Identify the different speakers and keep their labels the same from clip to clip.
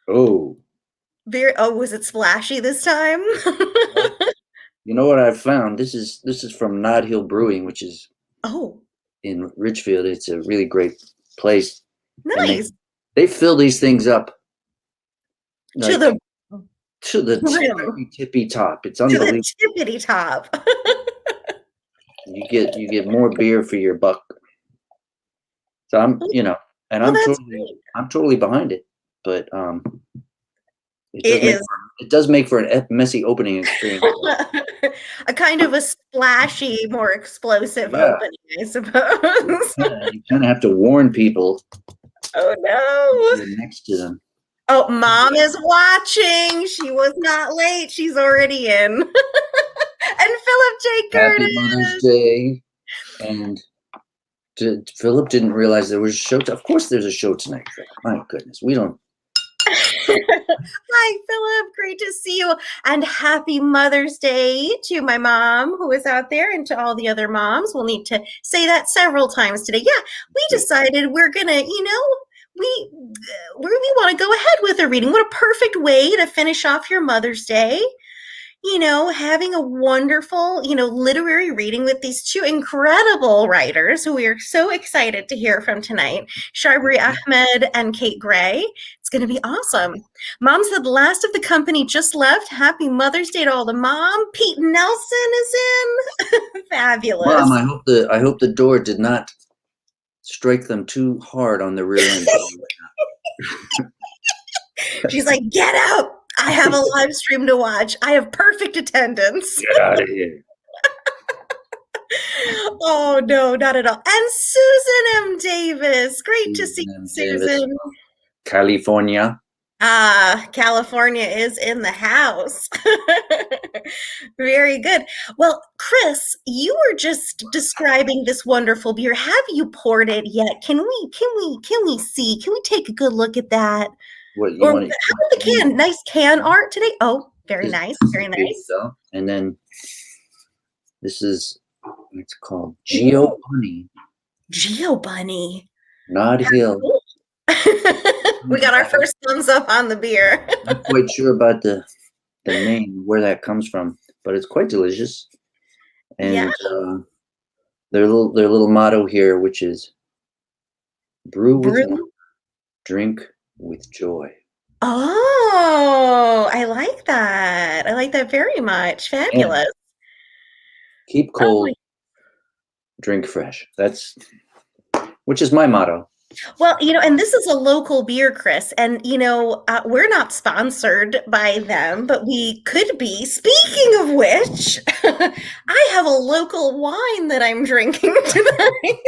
Speaker 1: Oh,
Speaker 2: Was it splashy this time?
Speaker 1: well, you know what I've found? This is from Nod Hill Brewing, which is
Speaker 2: Oh,
Speaker 1: in Richfield. It's a really great place, and they
Speaker 2: nice.
Speaker 1: they fill these things up
Speaker 2: To
Speaker 1: like
Speaker 2: the
Speaker 1: to the
Speaker 2: brim,
Speaker 1: tippy tippy top. It's
Speaker 2: to the
Speaker 1: unbelievable.
Speaker 2: tippity top.
Speaker 1: You get more beer for your buck. So and
Speaker 2: Well, that's great.
Speaker 1: I'm totally behind it. But it
Speaker 2: It
Speaker 1: does make
Speaker 2: is
Speaker 1: for, it does make for an messy opening experience.
Speaker 2: a kind of a splashy, more explosive
Speaker 1: Yeah,
Speaker 2: opening, I suppose.
Speaker 1: you kind of have to warn people
Speaker 2: Oh
Speaker 1: if
Speaker 2: no.
Speaker 1: you're next to them.
Speaker 2: Oh, mom is watching. She was not late. She's already in. And Philip J.
Speaker 1: Happy Mother's
Speaker 2: Curtis.
Speaker 1: Day, and Philip didn't realize there was a show. Of course, there's a show tonight. My goodness, we don't.
Speaker 2: Hi, Philip. Great to see you. And happy Mother's Day to my mom who is out there and to all the other moms. We'll need to say that several times today. Yeah, we decided we're going to, we want to go ahead with a reading. What a perfect way to finish off your Mother's Day, having a wonderful, literary reading with these two incredible writers who we are so excited to hear from tonight, Sharbari Ahmed and Kate Gray. It's going to be awesome. Mom said the last of the company just left. Happy Mother's Day to all the mom. Pete Nelson is in. Fabulous.
Speaker 1: Mom, I hope the door did not strike them too hard on the rear end.
Speaker 2: She's like, get out. I have a live stream to watch. I have perfect attendance.
Speaker 1: Get out of here.
Speaker 2: Oh, no, not at all. And Susan M. Davis. Great to see
Speaker 1: Susan
Speaker 2: you,
Speaker 1: M. Davis,
Speaker 2: Susan.
Speaker 1: California.
Speaker 2: California is in the house. Very good. Well, Chris, you were just describing this wonderful beer. Have you poured it yet? Can we see? Can we take a good look at that?
Speaker 1: What you
Speaker 2: Or how
Speaker 1: want
Speaker 2: about the can? Nice can art today. Oh, very
Speaker 1: to?
Speaker 2: nice. Very nice.
Speaker 1: And then this is it's called Geo Bunny,
Speaker 2: Geo Bunny.
Speaker 1: Nod
Speaker 2: How
Speaker 1: Hill.
Speaker 2: cool. We got our first thumbs up on the beer.
Speaker 1: Not quite sure about the name, where that comes from, but it's quite delicious.
Speaker 2: Yeah.
Speaker 1: And their little motto here, which is brew with wine,
Speaker 2: Brew.
Speaker 1: drink with joy.
Speaker 2: Oh, I like that. I like that very much.
Speaker 1: And
Speaker 2: Fabulous.
Speaker 1: keep
Speaker 2: Oh my.
Speaker 1: cold, drink fresh. That's which is my motto.
Speaker 2: Well, and this is a local beer, Chris, and we're not sponsored by them, but we could be. Speaking of which, I have a local wine that I'm drinking tonight.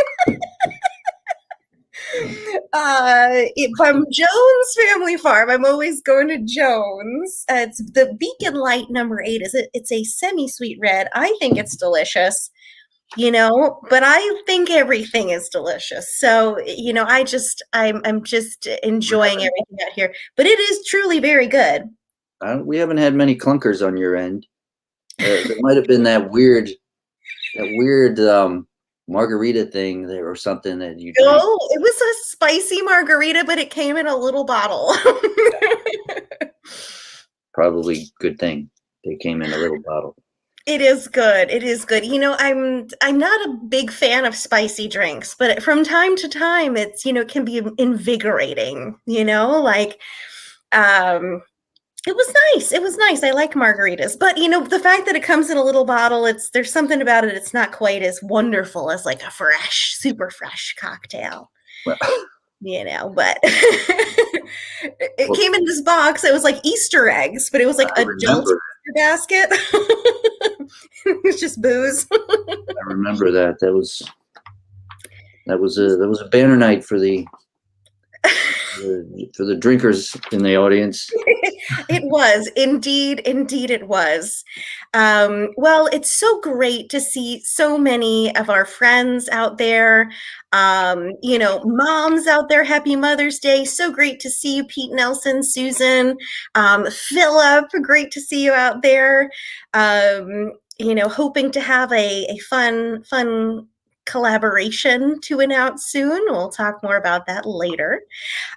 Speaker 2: From Jones Family Farm. I'm always going to Jones. It's the Beacon Light number 8. It's a semi-sweet red. I think it's delicious, but I think everything is delicious. So, I'm just enjoying everything out here. But it is truly very good.
Speaker 1: We haven't had many clunkers on your end. There might have been that weird margarita thing there or something that you drank.
Speaker 2: Oh, it was a spicy margarita, but it came in a little bottle.
Speaker 1: Probably good thing they came in a little bottle.
Speaker 2: It is good. It is good. I'm not a big fan of spicy drinks, but from time to time it's, it can be invigorating, like it was nice. It was nice. I like margaritas. But the fact that it comes in a little bottle, there's something about it, it's not quite as wonderful as like a fresh, super fresh cocktail.
Speaker 1: Well,
Speaker 2: But it came in this box. It was like Easter eggs, but it was like
Speaker 1: I
Speaker 2: adult
Speaker 1: remember.
Speaker 2: basket. It was just booze.
Speaker 1: I remember that. That was a banner night for the drinkers in the audience.
Speaker 2: It was indeed, indeed, it was. Well, it's so great to see so many of our friends out there. Moms out there. Happy Mother's Day! So great to see you, Pete Nelson, Susan, Philip. Great to see you out there. Hoping to have a fun collaboration to announce soon. We'll talk more about that later.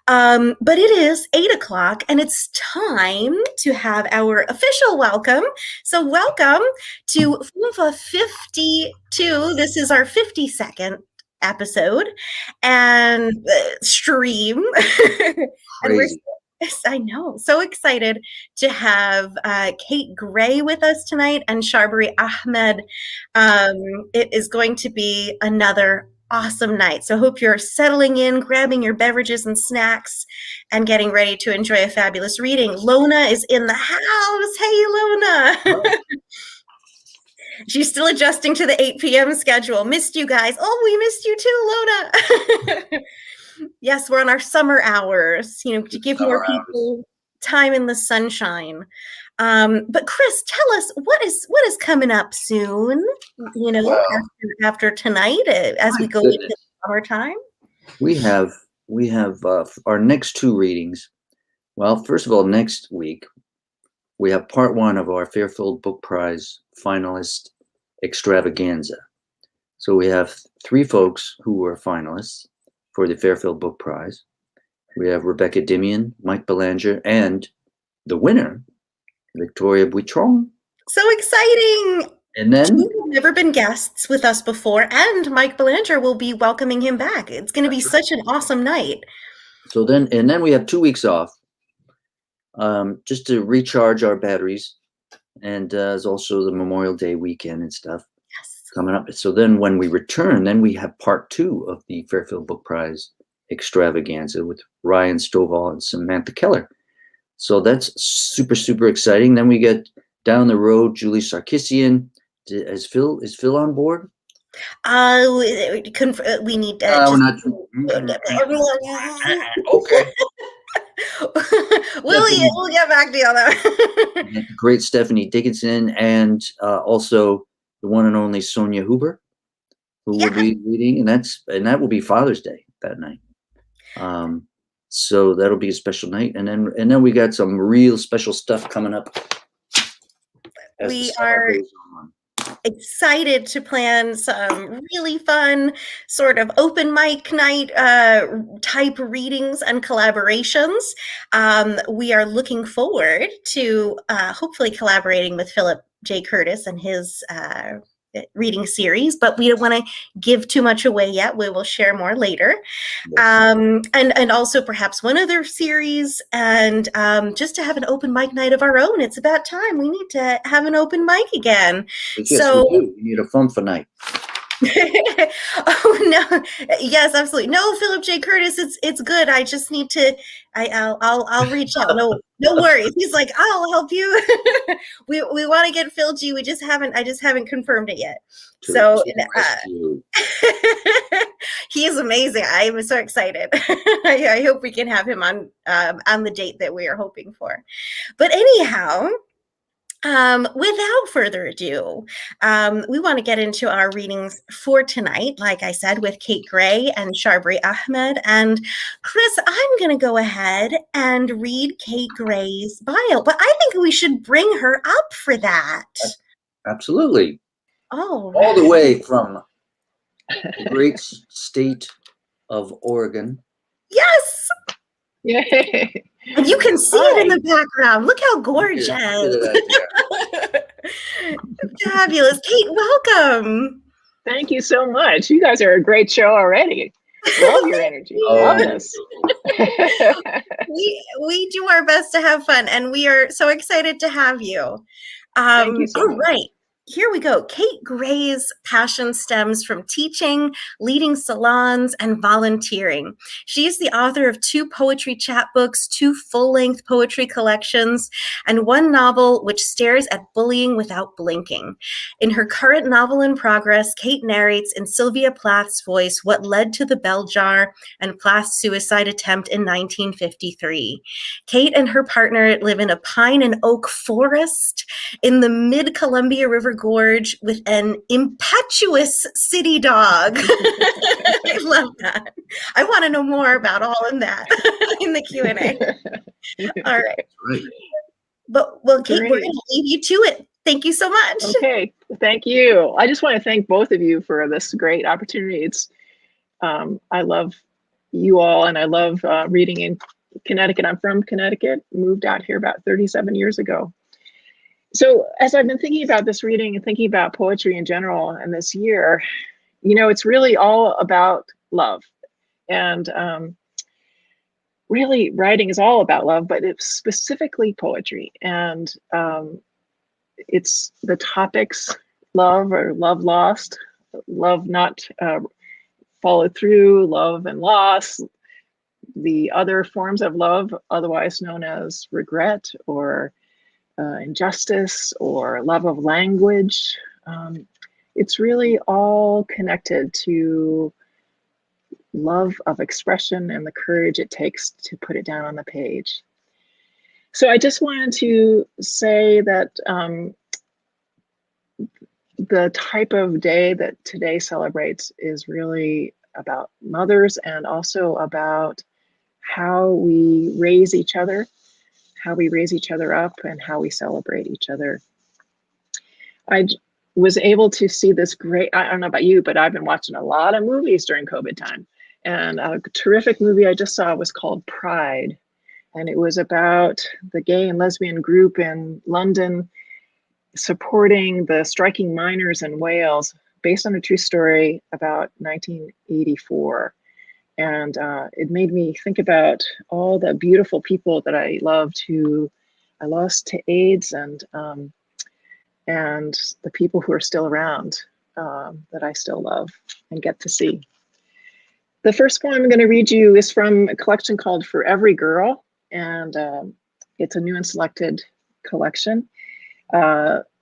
Speaker 2: But it is 8 o'clock and it's time to have our official welcome. So, welcome to FUMFA 52. This is our 52nd episode and stream. And we're, I know, so excited to have Kate Gray with us tonight and Sharbari Ahmed. It is going to be another awesome night. So hope you're settling in, grabbing your beverages and snacks, and getting ready to enjoy a fabulous reading. Lona is in the house. Hey, Lona. Oh. She's still adjusting to the 8 p.m. schedule. Missed you guys. Oh, we missed you too, Lona. Yes, we're on our summer hours, to give more people time in the sunshine. But Chris, tell us what is coming up soon, after tonight, as we go into summertime.
Speaker 1: We have our next 2 readings. Well, first of all, next week we have part 1 of our Fairfield Book Prize finalist extravaganza. So we have 3 folks who were finalists for the Fairfield Book Prize. We have Rebecca Dimian, Mike Belanger, and the winner, Victoria Buitron.
Speaker 2: So exciting!
Speaker 1: And then
Speaker 2: they've never been guests with us before, and Mike Belanger will be welcoming him back. It's going to be such an awesome night.
Speaker 1: So then we have 2 weeks off, just to recharge our batteries, and there's also the Memorial Day weekend and stuff coming up. So then when we return, then we have part 2 of the Fairfield Book Prize extravaganza with Ryan Stovall and Samantha Keller. So that's super, super exciting. Then we get down the road, Julie Sarkisian. Is Phil on board?
Speaker 2: We need to.
Speaker 1: We're not. Okay.
Speaker 2: We'll get back to you on that.
Speaker 1: Great Stephanie Dickinson, and also the one and only Sonia Huber, who will be reading, and that will be Father's Day that night. So that'll be a special night, and then we got some real special stuff coming up.
Speaker 2: We are excited to plan some really fun sort of open mic night type readings and collaborations. We are looking forward to hopefully collaborating with Philip J. Curtis and his reading series, but we don't want to give too much away yet. We will share more later. And also perhaps one other series, and just to have an open mic night of our own. It's about time. We need to have an open mic again.
Speaker 1: Yes, so we do. We need a FUMFA night.
Speaker 2: Oh no! Yes, absolutely. No, Philip J. Curtis, it's good. I just need to. I'll reach out. No worries. He's like, I'll help you. we want to get Phil G. I just haven't confirmed it yet. So he is amazing. I am so excited. I hope we can have him on the date that we are hoping for. But anyhow. Without further ado, we want to get into our readings for tonight, like I said, with Kate Gray and Sharbari Ahmed. And Chris, I'm going to go ahead and read Kate Gray's bio, but I think we should bring her up for that.
Speaker 1: Absolutely.
Speaker 2: Oh,
Speaker 1: all the way from the great state of Oregon.
Speaker 2: Yes.
Speaker 3: Yay.
Speaker 2: And you can see it in the background. Look how gorgeous. Fabulous. Kate, welcome.
Speaker 3: Thank you so much. You guys are a great show already. Love your energy. Love this.
Speaker 2: We do our best to have fun, and we are so excited to have you.
Speaker 3: Thank you so much.
Speaker 2: Right. Here we go. Kate Gray's passion stems from teaching, leading salons, and volunteering. She is the author of 2 poetry chapbooks, 2 full-length poetry collections, and 1 novel which stares at bullying without blinking. In her current novel in progress, Kate narrates in Sylvia Plath's voice what led to the bell jar and Plath's suicide attempt in 1953. Kate and her partner live in a pine and oak forest in the mid-Columbia River Gorge with an impetuous city dog. I love that. I want to know more about all of that in the Q&A. All right. But well, Kate, we're going to leave you to it. Thank you so much.
Speaker 3: Okay, thank you. I just want to thank both of you for this great opportunity. It's I love you all, and I love reading in Connecticut. I'm from Connecticut, moved out here about 37 years ago. So as I've been thinking about this reading and thinking about poetry in general and this year, you know, it's really all about love. And really writing is all about love, but it's specifically poetry. And it's the topics, love or love lost, love not followed through, love and loss, the other forms of love, otherwise known as regret or injustice or love of language. It's really all connected to love of expression and the courage it takes to put it down on the page. So I just wanted to say that the type of day that today celebrates is really about mothers and also about how we raise each other, how we raise each other up, and how we celebrate each other. I was able to see this great, I don't know about you, but I've been watching a lot of movies during COVID time. And a terrific movie I just saw was called Pride. And it was about the gay and lesbian group in London supporting the striking miners in Wales, based on a true story about 1984. And it made me think about all the beautiful people that I loved who I lost to AIDS, and the people who are still around that I still love and get to see. The first poem I'm going to read you is from a collection called For Every Girl, and it's a new and selected collection.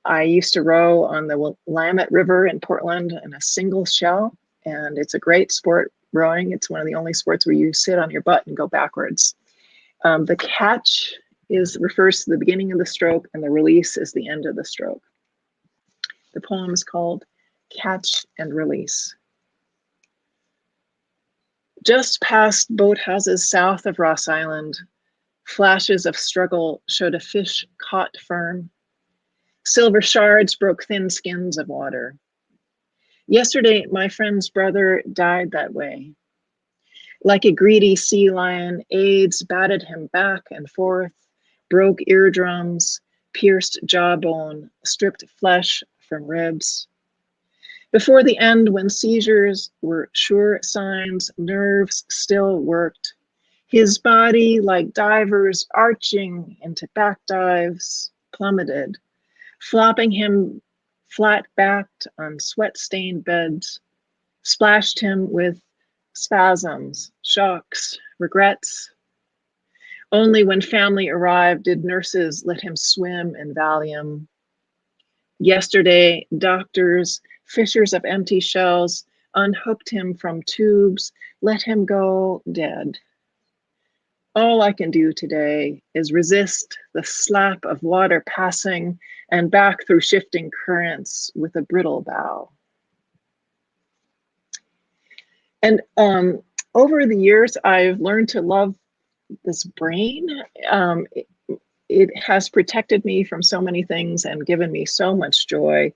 Speaker 3: I used to row on the Willamette River in Portland in a single shell, and it's a great sport, rowing. It's one of the only sports where you sit on your butt and go backwards. The catch refers to the beginning of the stroke, and the release is the end of the stroke. The poem is called Catch and Release. Just past boathouses south of Ross Island, flashes of struggle showed a fish caught firm. Silver shards broke thin skins of water. Yesterday, my friend's brother died that way. Like a greedy sea lion, AIDS batted him back and forth, broke eardrums, pierced jawbone, stripped flesh from ribs. Before the end, when seizures were sure signs, nerves still worked. His body, like divers arching into back dives, plummeted, flopping him flat-backed on sweat-stained beds, splashed him with spasms, shocks, regrets. Only when family arrived did nurses let him swim in Valium. Yesterday, doctors, fishers of empty shells, unhooked him from tubes, let him go dead. All I can do today is resist the slap of water passing and back through shifting currents with a brittle bow. And over the years, I've learned to love this brain. It has protected me from so many things and given me so much joy.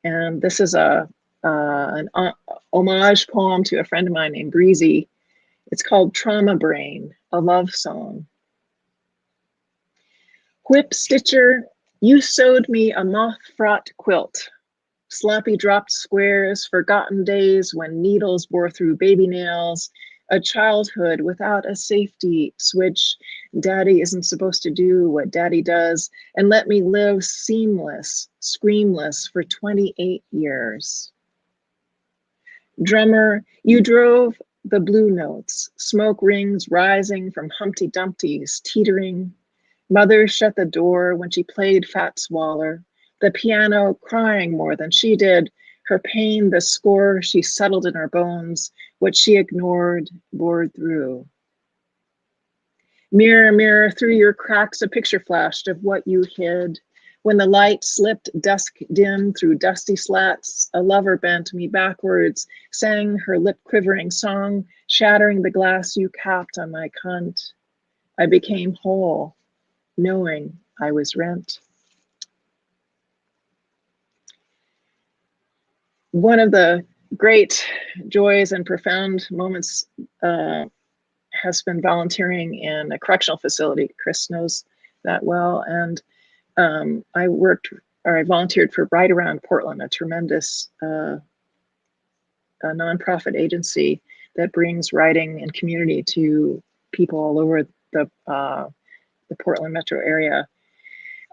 Speaker 3: And this is an homage poem to a friend of mine named Breezy. It's called Trauma Brain, a love song. Whip stitcher, you sewed me a moth-fraught quilt. Sloppy dropped squares, forgotten days when needles bore through baby nails, a childhood without a safety switch. Daddy isn't supposed to do what daddy does, and let me live seamless, screamless for 28 years. Drummer, you drove the blue notes, smoke rings rising from Humpty Dumpty's teetering. Mother shut the door when she played Fat Swaller, the piano crying more than she did, her pain the score she settled in her bones, what she ignored bored through. Mirror, mirror, through your cracks a picture flashed of what you hid. When the light slipped dusk dim through dusty slats, a lover bent me backwards, sang her lip quivering song, shattering the glass you capped on my cunt. I became whole, knowing I was rent. One of the great joys and profound moments has been volunteering in a correctional facility. Chris knows that well. And I volunteered for Right Around Portland, a tremendous a nonprofit agency that brings writing and community to people all over the Portland metro area.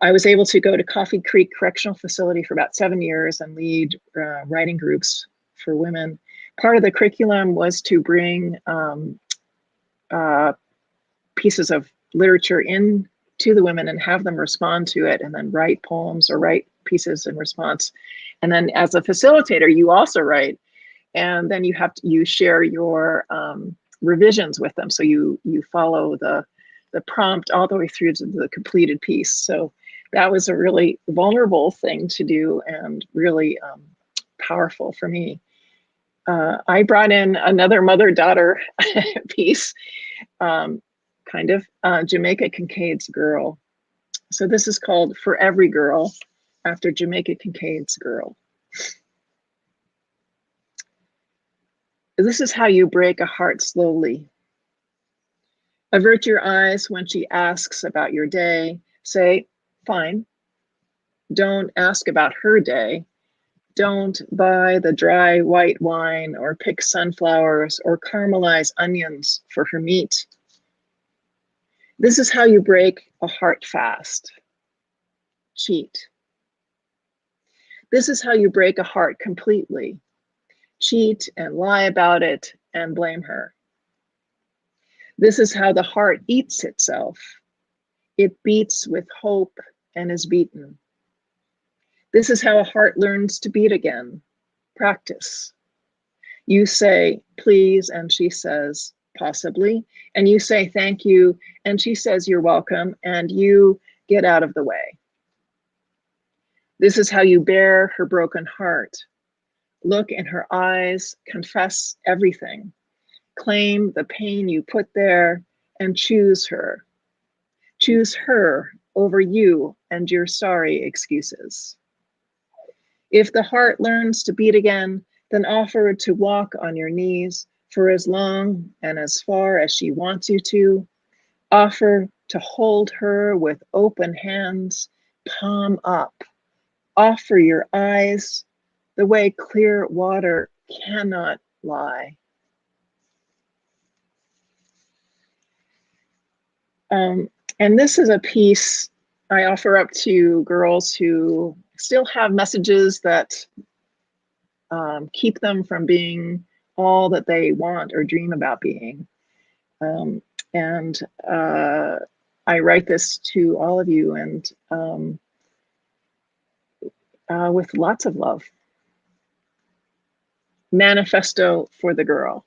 Speaker 3: I was able to go to Coffee Creek Correctional Facility for about 7 years and lead writing groups for women. Part of the curriculum was to bring pieces of literature in to the women and have them respond to it, and then write poems or write pieces in response. And then as a facilitator, you also write, and then you share your revisions with them. So you follow the prompt all the way through to the completed piece. So that was a really vulnerable thing to do and really powerful for me. I brought in another mother-daughter piece, Jamaica Kincaid's Girl. So this is called For Every Girl, after Jamaica Kincaid's Girl. This is how you break a heart slowly. Avert your eyes when she asks about your day. Say, fine. Don't ask about her day. Don't buy the dry white wine or pick sunflowers or caramelize onions for her meat. This is how you break a heart fast. Cheat. This is how you break a heart completely. Cheat and lie about it and blame her. This is how the heart eats itself. It beats with hope and is beaten. This is how a heart learns to beat again. Practice. You say, please, and she says, possibly. And you say, thank you, and she says, you're welcome, and you get out of the way. This is how you bear her broken heart. Look in her eyes, confess everything. Claim the pain you put there, and choose her. Choose her over you and your sorry excuses. If the heart learns to beat again, then offer to walk on your knees for as long and as far as she wants you to. Offer to hold her with open hands, palm up. Offer your eyes the way clear water cannot lie. And this is a piece I offer up to girls who still have messages that keep them from being all that they want or dream about being. I write this to all of you, and with lots of love. Manifesto for the girl.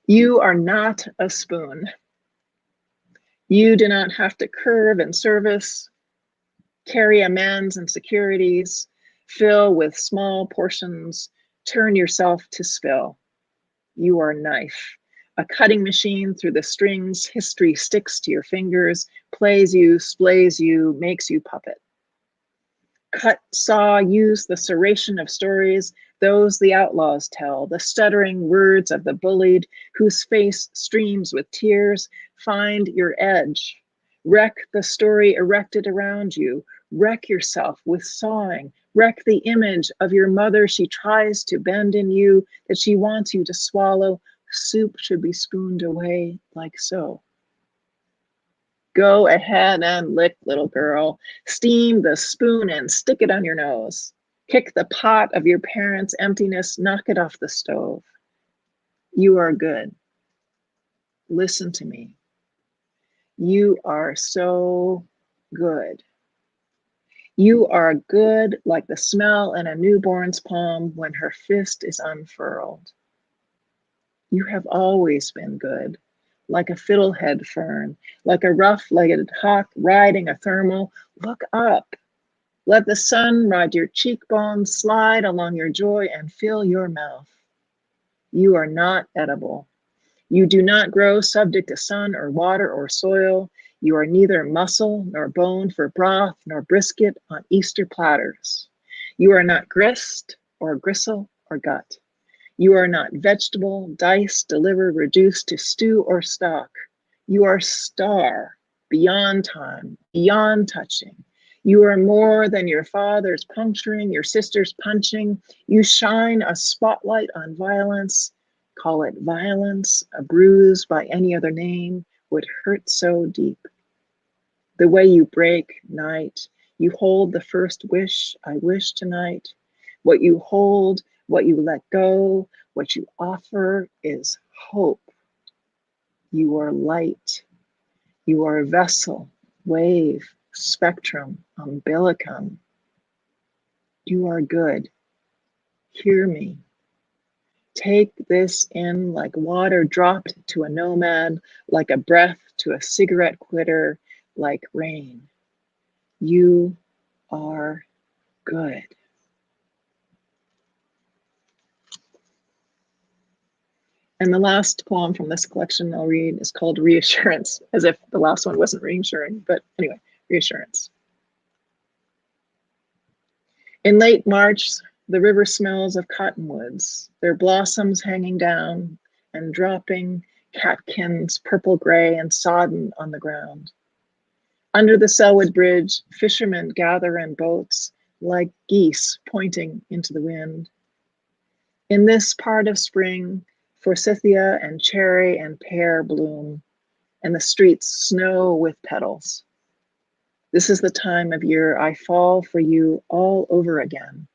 Speaker 3: You are not a spoon. You do not have to curve in service, carry a man's insecurities, fill with small portions, turn yourself to spill. You are a knife, a cutting machine through the strings. History sticks to your fingers, plays you, splays you, makes you puppet. Cut, saw, use the serration of stories, those the outlaws tell, the stuttering words of the bullied, whose face streams with tears. Find your edge. Wreck the story erected around you. Wreck yourself with sawing. Wreck the image of your mother she tries to bend in you, that she wants you to swallow. Soup should be spooned away like so. Go ahead and lick, little girl. Steam the spoon and stick it on your nose. Kick the pot of your parents' emptiness, knock it off the stove. You are good. Listen to me. You are so good. You are good like the smell in a newborn's palm when her fist is unfurled. You have always been good, like a fiddlehead fern, like a rough-legged hawk riding a thermal. Look up. Let the sun ride your cheekbones, slide along your joy, and fill your mouth. You are not edible. You do not grow subject to sun or water or soil. You are neither muscle nor bone for broth nor brisket on Easter platters. You are not grist or gristle or gut. You are not vegetable, diced, delivered, reduced to stew or stock. You are star, beyond time, beyond touching. You are more than your father's puncturing, your sister's punching. You shine a spotlight on violence. Call it violence, a bruise by any other name would hurt so deep. The way you break night, you hold the first wish I wish tonight. What you hold, what you let go, what you offer is hope. You are light. You are a vessel, wave, spectrum, umbilicum. You are good. Hear me. Take this in like water dropped to a nomad, like a breath to a cigarette quitter, like rain. You are good. And the last poem from this collection I'll read is called Reassurance, as if the last one wasn't reassuring, but anyway, Reassurance. In late March, the river smells of cottonwoods, their blossoms hanging down and dropping, catkins purple gray and sodden on the ground. Under the Selwood Bridge, fishermen gather in boats like geese pointing into the wind. In this part of spring, forsythia and cherry and pear bloom, and the streets snow with petals. This is the time of year I fall for you all over again.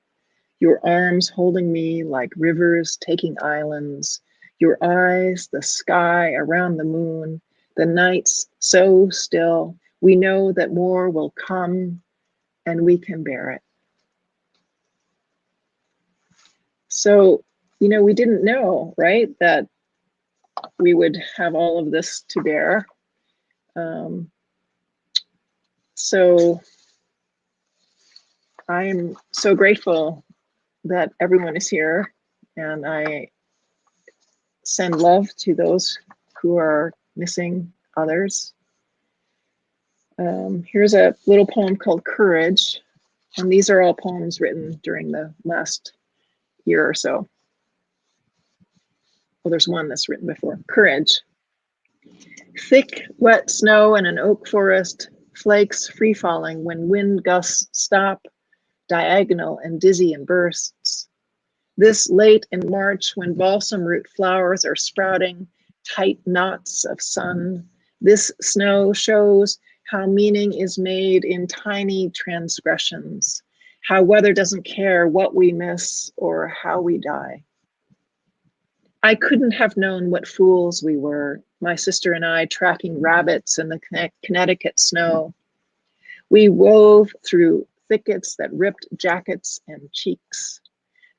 Speaker 3: Your arms holding me like rivers taking islands, your eyes, the sky around the moon, the nights so still. We know that more will come and we can bear it. So, you know, we didn't know, right, that we would have all of this to bear. So I'm so grateful that everyone is here, and I send love to those who are missing others. Here's a little poem called Courage, and these are all poems written during the last year or so. Well, there's one that's written before. Courage. Thick, wet snow in an oak forest, flakes free-falling when wind gusts stop, diagonal and dizzy in bursts. This late in March when balsam root flowers are sprouting, tight knots of sun, this snow shows how meaning is made in tiny transgressions, how weather doesn't care what we miss or how we die. I couldn't have known what fools we were, my sister and I tracking rabbits in the Connecticut snow. We wove through thickets that ripped jackets and cheeks.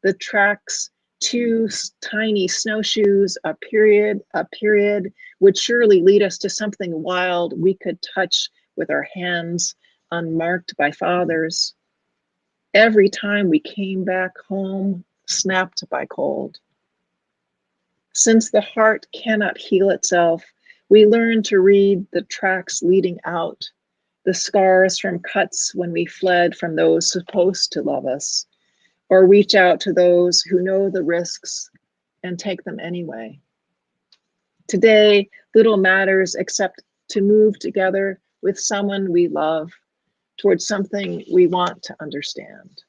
Speaker 3: The tracks, two tiny snowshoes, a period would surely lead us to something wild we could touch with our hands, unmarked by fathers. Every time we came back home, snapped by cold. Since the heart cannot heal itself, we learn to read the tracks leading out, the scars from cuts when we fled from those supposed to love us, or reach out to those who know the risks and take them anyway. Today, little matters except to move together with someone we love towards something we want to understand.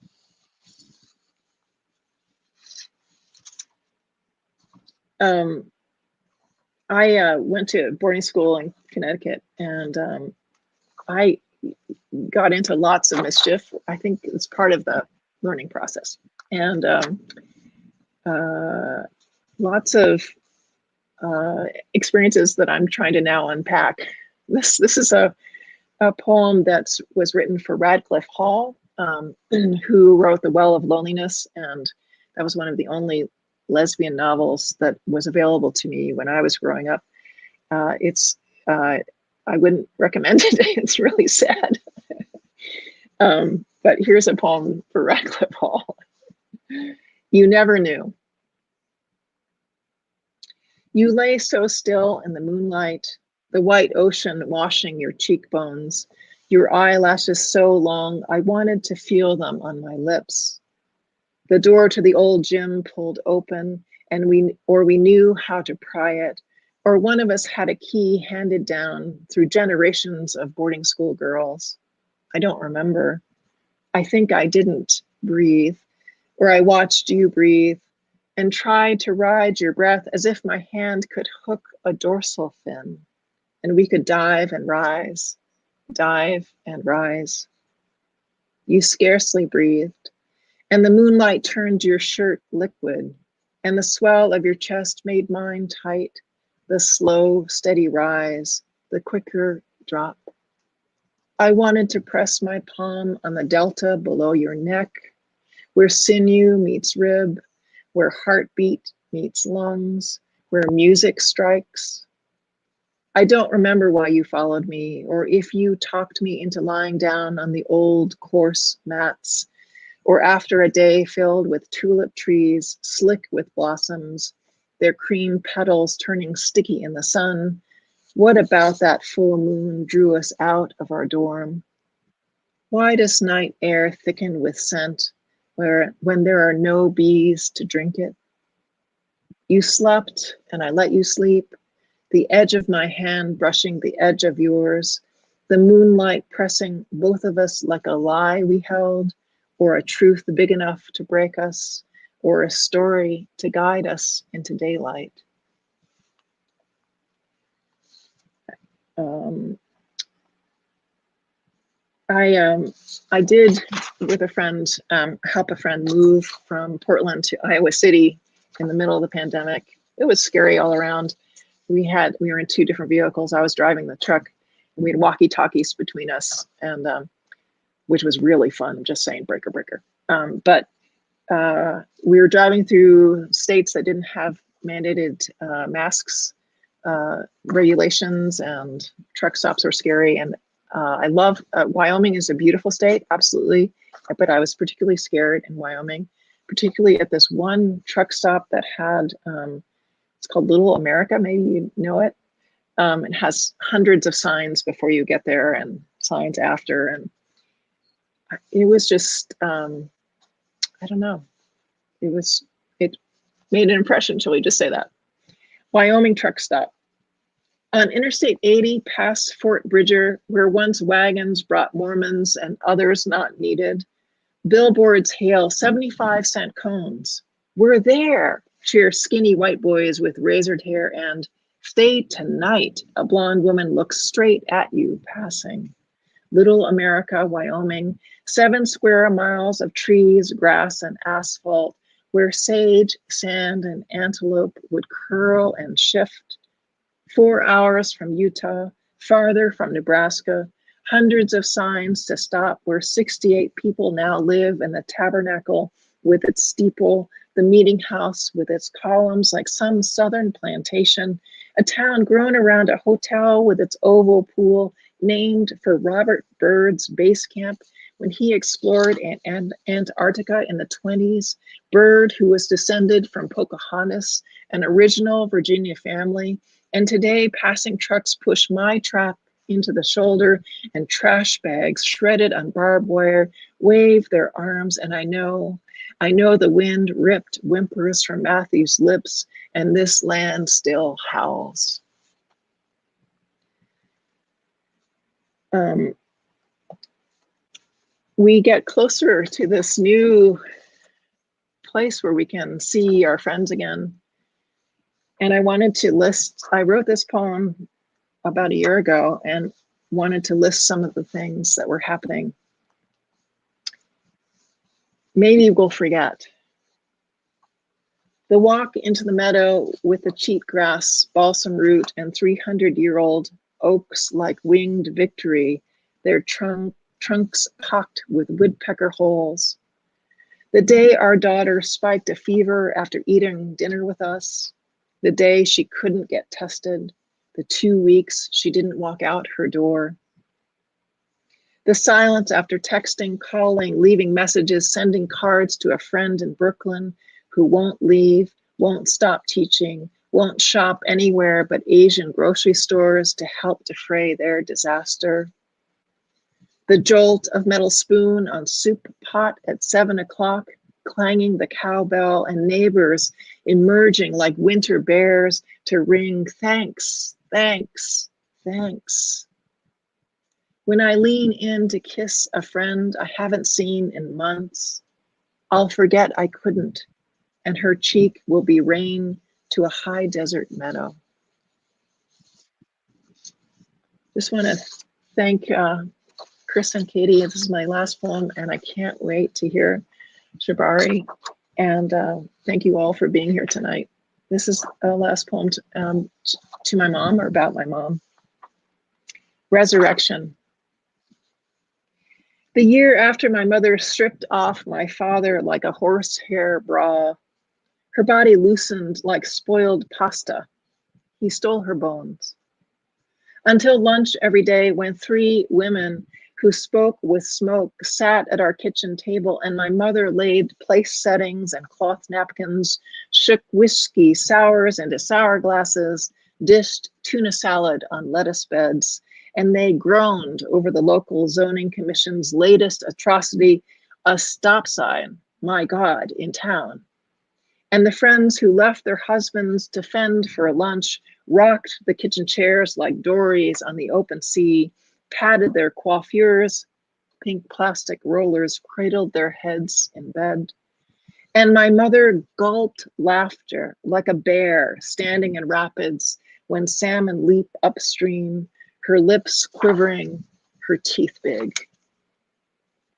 Speaker 3: I went to boarding school in Connecticut, and I got into lots of mischief. I think it's part of the learning process, and lots of experiences that I'm trying to now unpack. This is a poem that was written for Radcliffe Hall, who wrote The Well of Loneliness, and that was one of the only lesbian novels that was available to me when I was growing up. I wouldn't recommend it. It's really sad. But here's a poem for Radcliffe Hall. You never knew. You lay so still in the moonlight, the white ocean washing your cheekbones, your eyelashes so long, I wanted to feel them on my lips. The door to the old gym pulled open, and we knew how to pry it, or one of us had a key handed down through generations of boarding school girls. I don't remember. I think I didn't breathe, or I watched you breathe and tried to ride your breath as if my hand could hook a dorsal fin, and we could dive and rise, dive and rise. You scarcely breathed, and the moonlight turned your shirt liquid, and the swell of your chest made mine tight, the slow, steady rise, the quicker drop. I wanted to press my palm on the delta below your neck, where sinew meets rib, where heartbeat meets lungs, where music strikes. I don't remember why you followed me, or if you talked me into lying down on the old coarse mats, or after a day filled with tulip trees, slick with blossoms, their cream petals turning sticky in the sun. What about that full moon drew us out of our dorm? Why does night air thicken with scent when there are no bees to drink it? You slept and I let you sleep, the edge of my hand brushing the edge of yours, the moonlight pressing both of us like a lie we held, or a truth big enough to break us, or a story to guide us into daylight. I did, with a friend, help a friend move from Portland to Iowa City in the middle of the pandemic. It was scary all around. We were in two different vehicles. I was driving the truck, and we had walkie-talkies between us, and which was really fun. I'm just saying, breaker, breaker. But we were driving through states that didn't have mandated masks regulations, and truck stops were scary. And I love Wyoming is a beautiful state, absolutely. But I was particularly scared in Wyoming, particularly at this one truck stop that had, it's called Little America, maybe you know it. It has hundreds of signs before you get there and signs after. And it was just, I don't know. It made an impression, shall we just say that? Wyoming truck stop. On Interstate 80 past Fort Bridger, where once wagons brought Mormons and others not needed, billboards hail 75-cent cones. We're there, cheer skinny white boys with razored hair, and stay tonight. A blonde woman looks straight at you passing. Little America, Wyoming, 7 square miles of trees, grass, and asphalt, where sage, sand, and antelope would curl and shift. 4 hours from Utah, farther from Nebraska, hundreds of signs to stop where 68 people now live in the tabernacle with its steeple, the meeting house with its columns like some southern plantation, a town grown around a hotel with its oval pool named for Robert Byrd's base camp when he explored Antarctica in the 20s. Byrd, who was descended from Pocahontas, an original Virginia family. And today, passing trucks push my truck into the shoulder, and trash bags shredded on barbed wire wave their arms. And I know the wind ripped whimpers from Matthew's lips, and this land still howls. We get closer to this new place where we can see our friends again. And I wanted to list, I wrote this poem about a year ago and wanted to list some of the things that were happening. Maybe we'll forget. The walk into the meadow with the cheatgrass, balsam root, and 300-year-old oaks like winged victory, their trunks pocked with woodpecker holes. The day our daughter spiked a fever after eating dinner with us. The day she couldn't get tested. The 2 weeks she didn't walk out her door. The silence after texting, calling, leaving messages, sending cards to a friend in Brooklyn who won't leave, won't stop teaching, won't shop anywhere but Asian grocery stores to help defray their disaster. The jolt of metal spoon on soup pot at 7 o'clock, clanging the cowbell, and neighbors emerging like winter bears to ring thanks, thanks, thanks. When I lean in to kiss a friend I haven't seen in months, I'll forget I couldn't, and her cheek will be rain to a high desert meadow. Just want to thank Chris and Katie. This is my last poem, and I can't wait to hear Sharbari. And thank you all for being here tonight. This is a last poem to my mom, or about my mom. Resurrection. The year after my mother stripped off my father like a horsehair bra, her body loosened like spoiled pasta. He stole her bones. Until lunch every day, when 3 women who spoke with smoke sat at our kitchen table, and my mother laid place settings and cloth napkins, shook whiskey sours into sour glasses, dished tuna salad on lettuce beds, and they groaned over the local zoning commission's latest atrocity, a stop sign, my God, in town. And the friends who left their husbands to fend for lunch rocked the kitchen chairs like dories on the open sea, patted their coiffures, pink plastic rollers cradled their heads in bed. And my mother gulped laughter like a bear standing in rapids when salmon leap upstream, her lips quivering, her teeth big.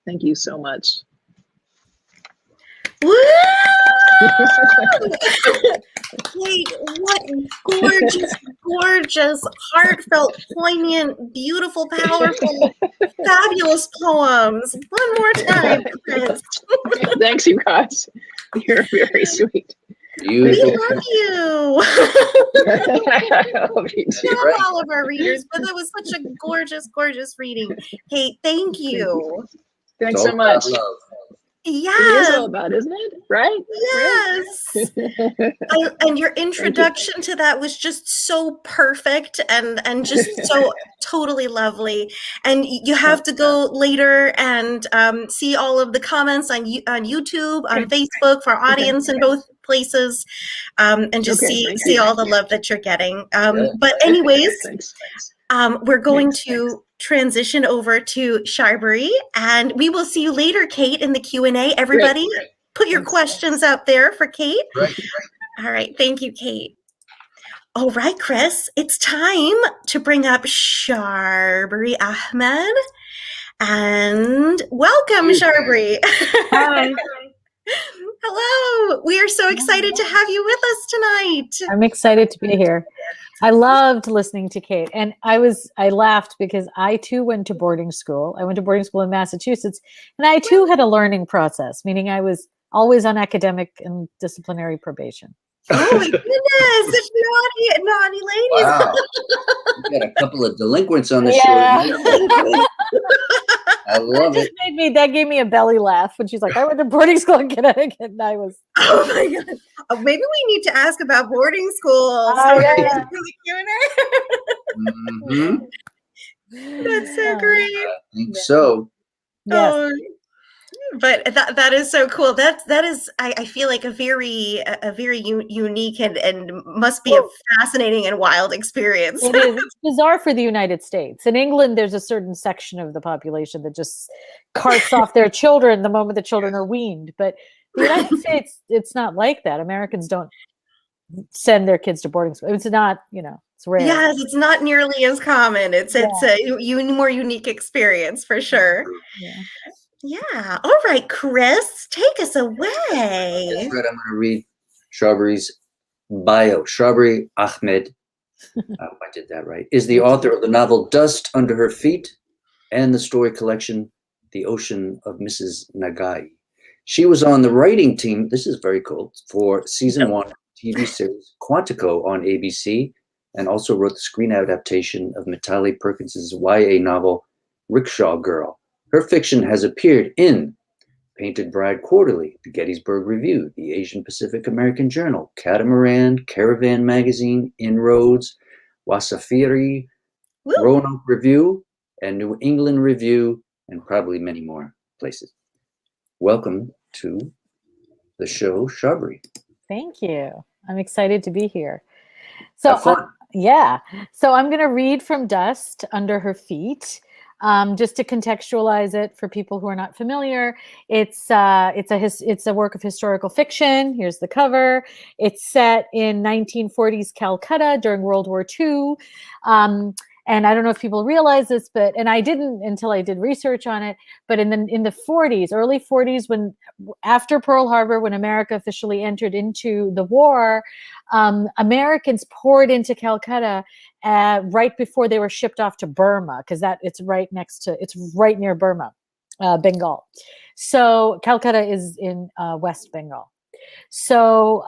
Speaker 3: Thank you so much.
Speaker 2: Woo! Kate, what gorgeous, gorgeous, heartfelt, poignant, beautiful, powerful, fabulous poems. One more time, Chris.
Speaker 3: Thanks, you guys. You're very sweet.
Speaker 1: Beautiful.
Speaker 2: We love you.
Speaker 3: I love you too.
Speaker 2: Not all of our readers, but that was such a gorgeous, gorgeous reading. Kate, thank you.
Speaker 3: Thanks so much. It is all
Speaker 2: Yes.
Speaker 3: about, isn't it? Right?
Speaker 2: Yes. And your introduction to that was just so perfect and just so totally lovely. And you have to go later and see all of the comments on YouTube, on Facebook for our audience in both places, and just see all the love that you're getting. But anyways, we're going to transition over to Sharbari, and we will see you later, Kate, in the Q&A. Everybody, put your questions out there for Kate. All right. Thank you, Kate. All right, Chris, it's time to bring up Sharbari Ahmed. And welcome, Sharbari.
Speaker 4: Hi.
Speaker 2: Hello. We are so excited to have you with us tonight.
Speaker 4: I'm excited to be here. I loved listening to Kate, and I laughed because I too went to boarding school. I went to boarding school in Massachusetts, and I too had a learning process, meaning I was always on academic and disciplinary probation.
Speaker 2: Oh my goodness, it's naughty ladies.
Speaker 1: Wow. We got a couple of delinquents on the show. I love it.
Speaker 4: That gave me a belly laugh when she's like, I went to boarding school in Connecticut, and I was.
Speaker 2: Oh my God. Maybe we need to ask about boarding schools. That's so great.
Speaker 1: I think so.
Speaker 4: Yes.
Speaker 2: Oh, but that is so cool. That is, I feel like a very unique and must be a fascinating and wild experience.
Speaker 4: It is. It's bizarre for the United States. In England, there's a certain section of the population that just carts off their children the moment the children are weaned. But the United States, it's not like that. Americans don't send their kids to boarding school. It's not, it's rare.
Speaker 2: Yes, it's not nearly as common. It's a more unique experience for sure. Yeah. All right, Chris, take us away.
Speaker 1: That's right. I'm going to read Sharbari's bio. Sharbari Ahmed, I did that right, is the author of the novel Dust Under Her Feet and the story collection The Ocean of Mrs. Nagai. She was on the writing team, this is very cool, for season 1 TV series Quantico on ABC, and also wrote the screen adaptation of Mitali Perkins's YA novel Rickshaw Girl. Her fiction has appeared in Painted Bride Quarterly, the Gettysburg Review, the Asian Pacific American Journal, Catamaran, Caravan Magazine, Inroads, Wasafiri, Roanoke Review, and New England Review, and probably many more places. Welcome to the show Sharbari.
Speaker 4: Thank you. I'm excited to be here. So,
Speaker 1: Have fun.
Speaker 4: yeah. So I'm going to read from Dust, Under Her Feet, just to contextualize it for people who are not familiar. It's a work of historical fiction. Here's the cover. It's set in 1940s Calcutta during World War II. And I don't know if people realize this, and I didn't until I did research on it. But in the 40s, early 40s, when after Pearl Harbor, when America officially entered into the war, Americans poured into Calcutta right before they were shipped off to Burma, because it's right near Burma, Bengal. So Calcutta is in West Bengal. So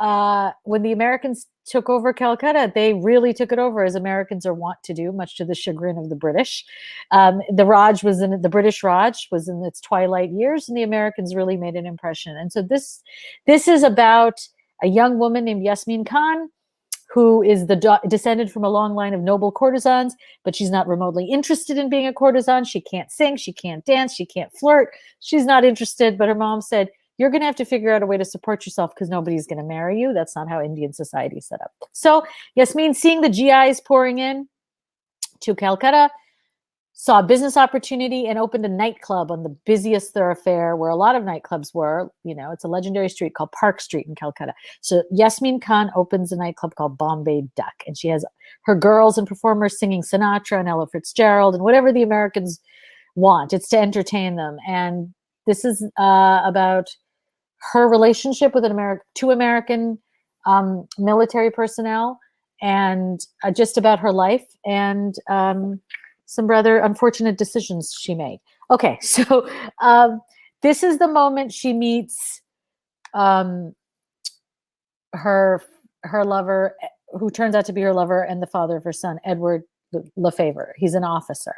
Speaker 4: when the Americans took over Calcutta, they really took it over, as Americans are wont to do, much to the chagrin of the British. The British Raj was in its twilight years, and the Americans really made an impression. And so this is about a young woman named Yasmin Khan, who is descended from a long line of noble courtesans, but she's not remotely interested in being a courtesan. She can't sing, she can't dance, she can't flirt. She's not interested, but her mom said, you're going to have to figure out a way to support yourself because nobody's going to marry you. That's not how Indian society is set up. So Yasmin, seeing the GIs pouring in to Calcutta, saw a business opportunity and opened a nightclub on the busiest thoroughfare where a lot of nightclubs were. It's a legendary street called Park Street in Calcutta. So Yasmin Khan opens a nightclub called Bombay Duck, and she has her girls and performers singing Sinatra and Ella Fitzgerald and whatever the Americans want. It's to entertain them. And this is about her relationship with two American military personnel, and just about her life and some rather unfortunate decisions she made. Okay, so this is the moment she meets her lover, who turns out to be her lover and the father of her son, Edward Lefevre. He's an officer.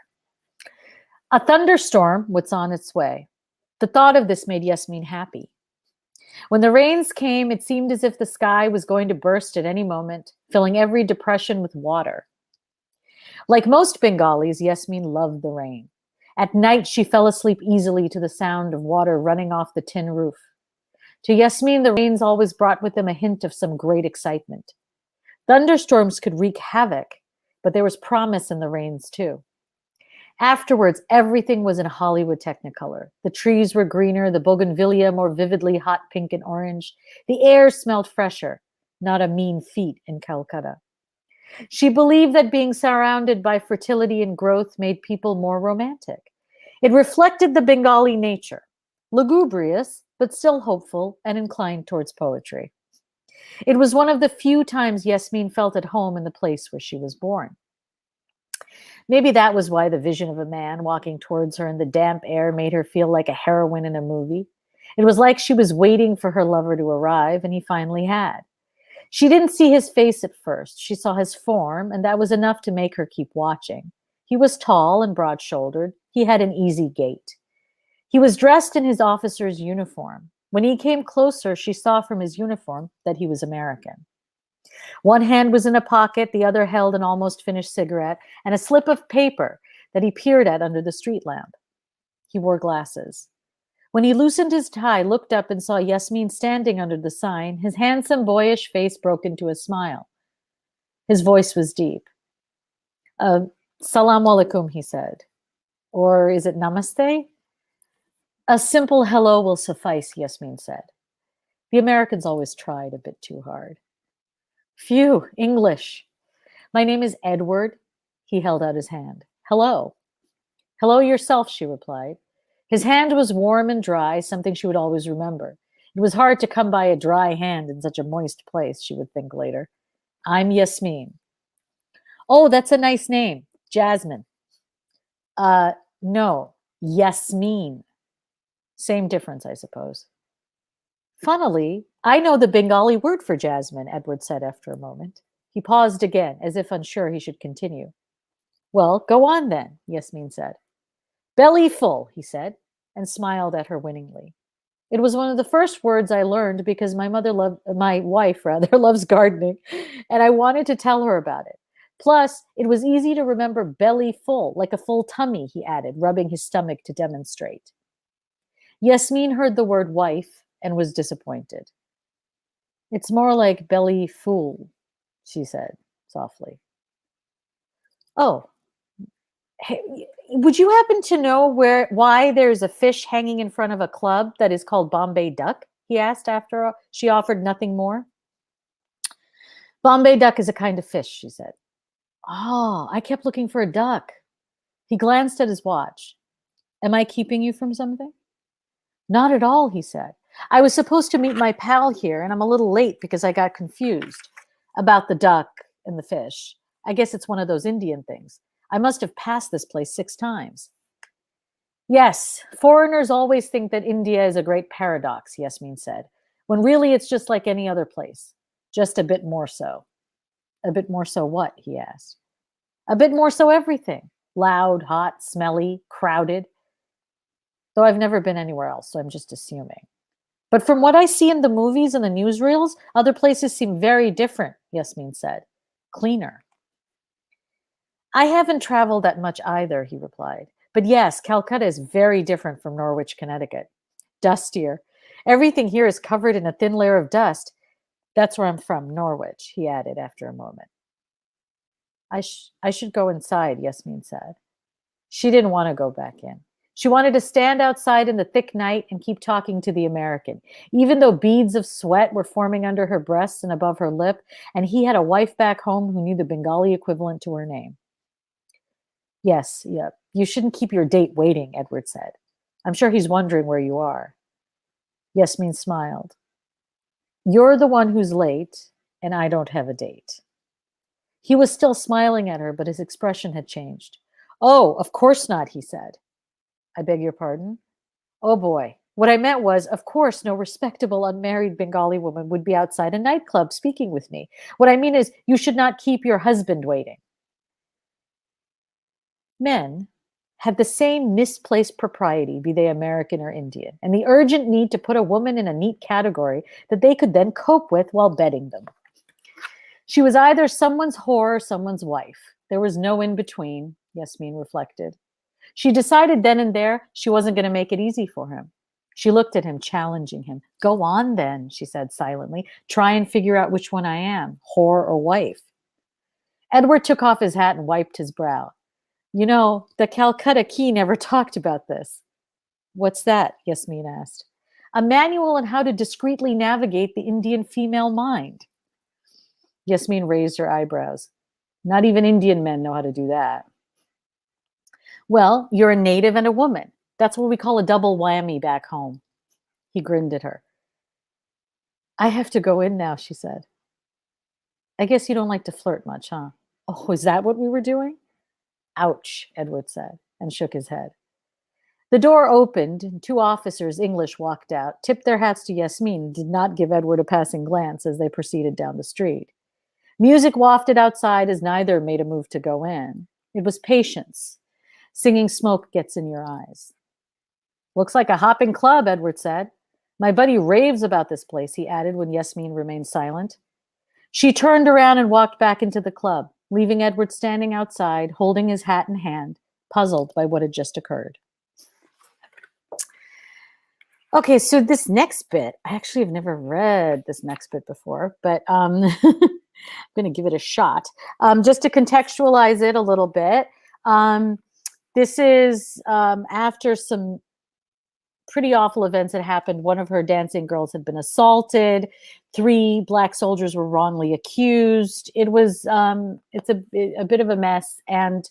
Speaker 4: A thunderstorm was on its way. The thought of this made Yasmin happy. When the rains came, it seemed as if the sky was going to burst at any moment, filling every depression with water. Like most Bengalis, Yasmin loved the rain. At night, she fell asleep easily to the sound of water running off the tin roof. To Yasmin, the rains always brought with them a hint of some great excitement. Thunderstorms could wreak havoc, but there was promise in the rains too. Afterwards, everything was in Hollywood Technicolor. The trees were greener, the bougainvillea more vividly hot pink and orange. The air smelled fresher, not a mean feat in Calcutta. She believed that being surrounded by fertility and growth made people more romantic. It reflected the Bengali nature, lugubrious, but still hopeful and inclined towards poetry. It was one of the few times Yasmin felt at home in the place where she was born. Maybe that was why the vision of a man walking towards her in the damp air made her feel like a heroine in a movie. It was like she was waiting for her lover to arrive, and he finally had. She didn't see his face at first. She saw his form, and that was enough to make her keep watching. He was tall and broad-shouldered. He had an easy gait. He was dressed in his officer's uniform. When he came closer, she saw from his uniform that he was American. One hand was in a pocket, the other held an almost finished cigarette and a slip of paper that he peered at under the street lamp. He wore glasses. When he loosened his tie, looked up and saw Yasmin standing under the sign, his handsome, boyish face broke into a smile. His voice was deep. Salam alaikum, he said. Or is it namaste? A simple hello will suffice, Yasmin said. The Americans always tried a bit too hard. Phew, English. My name is Edward. He held out his hand. Hello. Hello yourself, she replied. His hand was warm and dry, something she would always remember. It was hard to come by a dry hand in such a moist place, she would think later. I'm Yasmin. Oh, that's a nice name. Jasmine. No, Yasmin. Same difference, I suppose. Funnily, I know the Bengali word for jasmine, Edward said after a moment. He paused again, as if unsure he should continue. Well, go on then, Yasmin said. Belly full, he said, and smiled at her winningly. It was one of the first words I learned because my wife loves gardening, and I wanted to tell her about it. Plus, it was easy to remember belly full, like a full tummy, he added, rubbing his stomach to demonstrate. Yasmin heard the word wife and was disappointed. It's more like belly fool, she said softly. Oh, hey, would you happen to know why there's a fish hanging in front of a club that is called Bombay Duck? He asked after she offered nothing more. Bombay Duck is a kind of fish, she said. Oh, I kept looking for a duck. He glanced at his watch. Am I keeping you from something? Not at all, he said. I was supposed to meet my pal here, and I'm a little late because I got confused about the duck and the fish. I guess it's one of those Indian things. I must have passed this place 6 times. Yes, foreigners always think that India is a great paradox, Yasmin said, when really it's just like any other place, just a bit more so. A bit more so what? He asked. A bit more so everything. Loud, hot, smelly, crowded. Though I've never been anywhere else, so I'm just assuming. But from what I see in the movies and the newsreels, other places seem very different, Yasmin said. Cleaner. I haven't traveled that much either, he replied. But yes, Calcutta is very different from Norwich, Connecticut. Dustier. Everything here is covered in a thin layer of dust. That's where I'm from, Norwich, he added after a moment. I should go inside, Yasmin said. She didn't want to go back in. She wanted to stand outside in the thick night and keep talking to the American, even though beads of sweat were forming under her breasts and above her lip, and he had a wife back home who knew the Bengali equivalent to her name. Yes, yeah, you shouldn't keep your date waiting, Edward said. I'm sure he's wondering where you are. Yasmin smiled. You're the one who's late, and I don't have a date. He was still smiling at her, but his expression had changed. Oh, of course not, he said. I beg your pardon? Oh boy. What I meant was, of course, no respectable unmarried Bengali woman would be outside a nightclub speaking with me. What I mean is, you should not keep your husband waiting. Men have the same misplaced propriety, be they American or Indian, and the urgent need to put a woman in a neat category that they could then cope with while bedding them. She was either someone's whore or someone's wife. There was no in between, Yasmin reflected. She decided then and there she wasn't going to make it easy for him. She looked at him, challenging him. Go on then, she said silently. Try and figure out which one I am, whore or wife. Edward took off his hat and wiped his brow. You know, the Calcutta Key never talked about this. What's that? Yasmin asked. A manual on how to discreetly navigate the Indian female mind. Yasmin raised her eyebrows. Not even Indian men know how to do that. Well, you're a native and a woman. That's what we call a double whammy back home. He grinned at her. I have to go in now, she said. I guess you don't like to flirt much, huh? Oh, is that what we were doing? Ouch, Edward said, and shook his head. The door opened, and 2 officers, English, walked out, tipped their hats to Yasmin, and did not give Edward a passing glance as they proceeded down the street. Music wafted outside as neither made a move to go in. It was patience. Singing smoke gets in your eyes. Looks like a hopping club, Edward said. My buddy raves about this place, he added when Yasmin remained silent. She turned around and walked back into the club, leaving Edward standing outside, holding his hat in hand, puzzled by what had just occurred. Okay, so this next bit, I actually have never read this next bit before, but I'm going to give it a shot. Just to contextualize it a little bit, this is after some pretty awful events had happened. One of her dancing girls had been assaulted. 3 black soldiers were wrongly accused. It was, it's a bit of a mess. And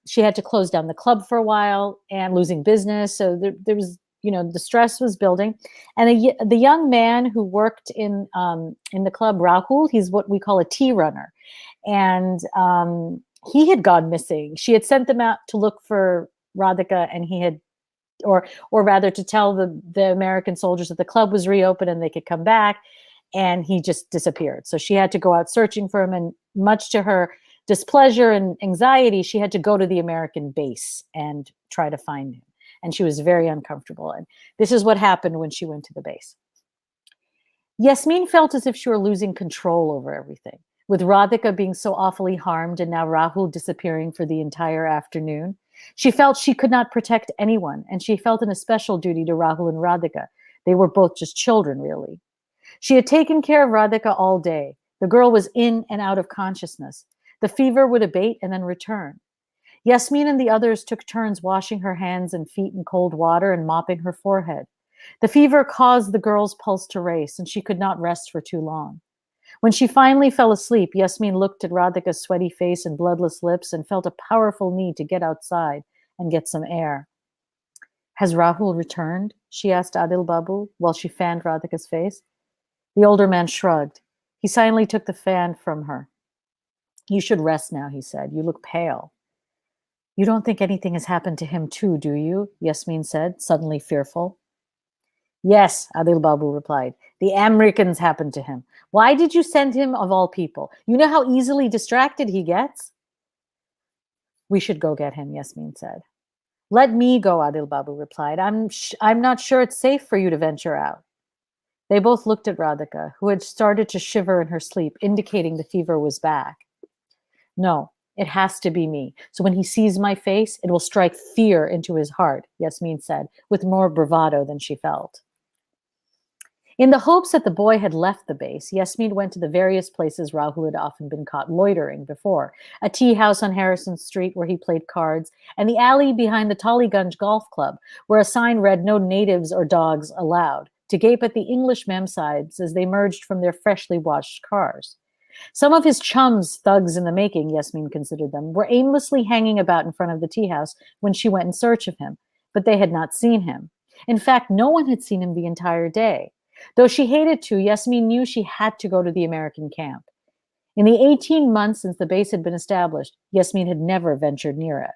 Speaker 4: she had to close down the club for a while and losing business. So there was, you know, the stress was building. And the young man who worked in the club, Rahul, he's what we call a tea runner. And he had gone missing. She had sent them out to look for Radhika, and he had, or rather to tell the American soldiers that the club was reopened and they could come back, and he just disappeared. So she had to go out searching for him, and much to her displeasure and anxiety, she had to go to the American base and try to find him. And she was very uncomfortable. And this is what happened when she went to the base. Yasmin felt as if she were losing control over everything, with Radhika being so awfully harmed and now Rahul disappearing for the entire afternoon. She felt she could not protect anyone, and she felt an especial duty to Rahul and Radhika. They were both just children, really. She had taken care of Radhika all day. The girl was in and out of consciousness. The fever would abate and then return. Yasmin and the others took turns washing her hands and feet in cold water and mopping her forehead. The fever caused the girl's pulse to race, and she could not rest for too long. When she finally fell asleep, Yasmin looked at Radhika's sweaty face and bloodless lips and felt a powerful need to get outside and get some air. Has Rahul returned? She asked Adil Babu while she fanned Radhika's face. The older man shrugged. He silently took the fan from her. You should rest now, he said. You look pale. You don't think anything has happened to him too, do you? Yasmin said, suddenly fearful. Yes, Adil Babu replied. The Americans happened to him. Why did you send him of all people? You know how easily distracted he gets? We should go get him, Yasmin said. Let me go, Adil Babu replied. I'm not sure it's safe for you to venture out. They both looked at Radhika, who had started to shiver in her sleep, indicating the fever was back. No, it has to be me. So when he sees my face, it will strike fear into his heart, Yasmin said, with more bravado than she felt. In the hopes that the boy had left the base, Yasmin went to the various places Rahul had often been caught loitering before, a tea house on Harrison Street where he played cards, and the alley behind the Tollygunge Golf Club, where a sign read no natives or dogs allowed, to gape at the English memsides as they emerged from their freshly washed cars. Some of his chums, thugs in the making, Yasmin considered them, were aimlessly hanging about in front of the tea house when she went in search of him, but they had not seen him. In fact, no one had seen him the entire day. Though she hated to, Yasmin knew she had to go to the American camp. In the 18 months since the base had been established, Yasmin had never ventured near it.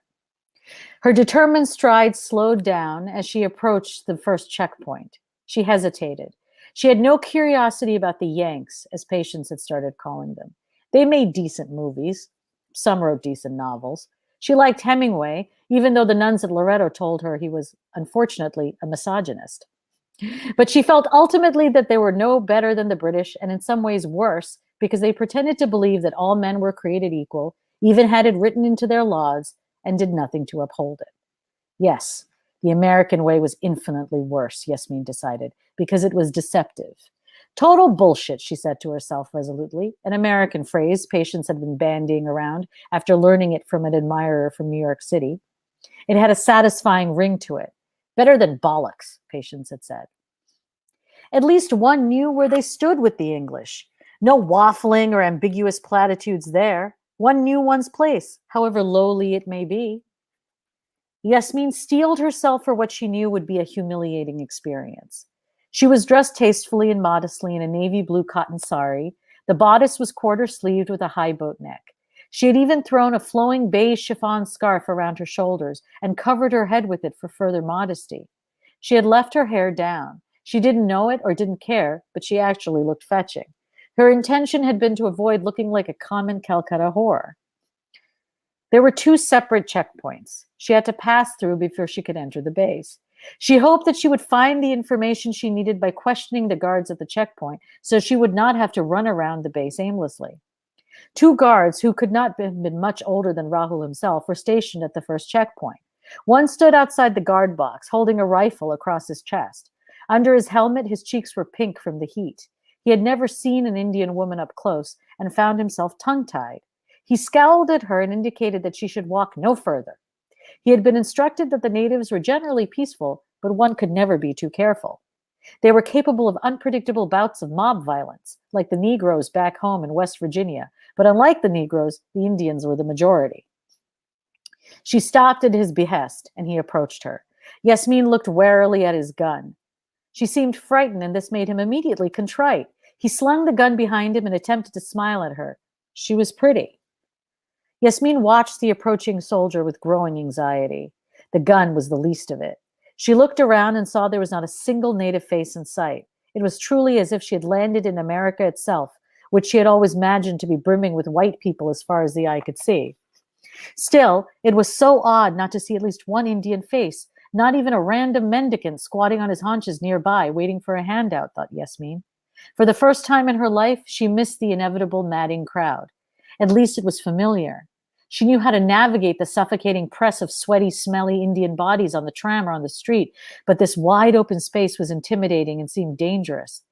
Speaker 4: Her determined stride slowed down as she approached the first checkpoint. She hesitated. She had no curiosity about the Yanks, as Patience had started calling them. They made decent movies. Some wrote decent novels. She liked Hemingway, even though the nuns at Loreto told her he was, unfortunately, a misogynist. But she felt ultimately that they were no better than the British, and in some ways worse, because they pretended to believe that all men were created equal, even had it written into their laws, and did nothing to uphold it. Yes, the American way was infinitely worse, Yasmin decided, because it was deceptive. Total bullshit, she said to herself resolutely, an American phrase Patience had been bandying around after learning it from an admirer from New York City. It had a satisfying ring to it. Better than bollocks, Patience had said. At least one knew where they stood with the English. No waffling or ambiguous platitudes there. One knew one's place, however lowly it may be. Yasmin steeled herself for what she knew would be a humiliating experience. She was dressed tastefully and modestly in a navy blue cotton sari. The bodice was quarter-sleeved with a high boat neck. She had even thrown a flowing beige chiffon scarf around her shoulders and covered her head with it for further modesty. She had left her hair down. She didn't know it or didn't care, but she actually looked fetching. Her intention had been to avoid looking like a common Calcutta whore. There were 2 separate checkpoints she had to pass through before she could enter the base. She hoped that she would find the information she needed by questioning the guards at the checkpoint, so she would not have to run around the base aimlessly. 2 guards, who could not have been much older than Rahul himself, were stationed at the first checkpoint. One stood outside the guard box, holding a rifle across his chest. Under his helmet, his cheeks were pink from the heat. He had never seen an Indian woman up close and found himself tongue-tied. He scowled at her and indicated that she should walk no further. He had been instructed that the natives were generally peaceful, but one could never be too careful. They were capable of unpredictable bouts of mob violence, like the Negroes back home in West Virginia, but unlike the Negroes, the Indians were the majority. She stopped at his behest, and he approached her. Yasmin looked warily at his gun. She seemed frightened, and this made him immediately contrite. He slung the gun behind him and attempted to smile at her. She was pretty. Yasmin watched the approaching soldier with growing anxiety. The gun was the least of it. She looked around and saw there was not a single native face in sight. It was truly as if she had landed in America itself, which she had always imagined to be brimming with white people as far as the eye could see. Still, it was so odd not to see at least one Indian face, not even a random mendicant squatting on his haunches nearby, waiting for a handout, thought Yasmin. For the first time in her life, she missed the inevitable madding crowd. At least it was familiar. She knew how to navigate the suffocating press of sweaty, smelly Indian bodies on the tram or on the street, but this wide open space was intimidating and seemed dangerous.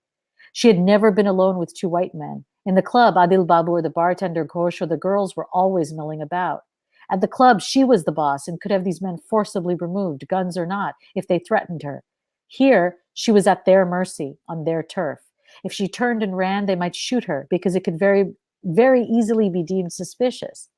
Speaker 4: She had never been alone with two white men. In the club, Adil Babur, the bartender, Ghosh, or the girls were always milling about. At the club, she was the boss and could have these men forcibly removed, guns or not, if they threatened her. Here, she was at their mercy, on their turf. If she turned and ran, they might shoot her because it could very, very easily be deemed suspicious.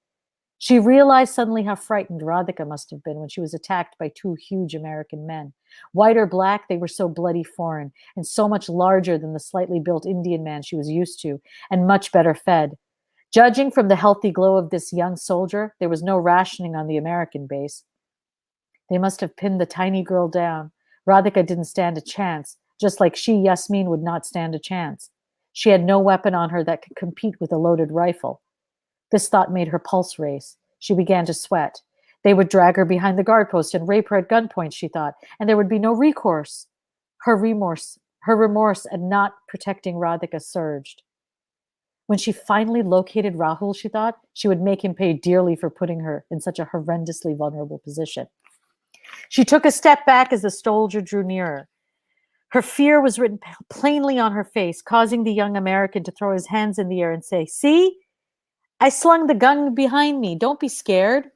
Speaker 4: She realized suddenly how frightened Radhika must have been when she was attacked by two huge American men. White or black, they were so bloody foreign and so much larger than the slightly built Indian man she was used to, and much better fed. Judging from the healthy glow of this young soldier, there was no rationing on the American base. They must have pinned the tiny girl down. Radhika didn't stand a chance, just like she, Yasmin, would not stand a chance. She had no weapon on her that could compete with a loaded rifle. This thought made her pulse race. She began to sweat. They would drag her behind the guard post and rape her at gunpoint, she thought, and there would be no recourse. Her remorse at not protecting Radhika surged. When she finally located Rahul, she thought, she would make him pay dearly for putting her in such a horrendously vulnerable position. She took a step back as the soldier drew nearer. Her fear was written plainly on her face, causing the young American to throw his hands in the air and say, "See? I slung the gun behind me. Don't be scared."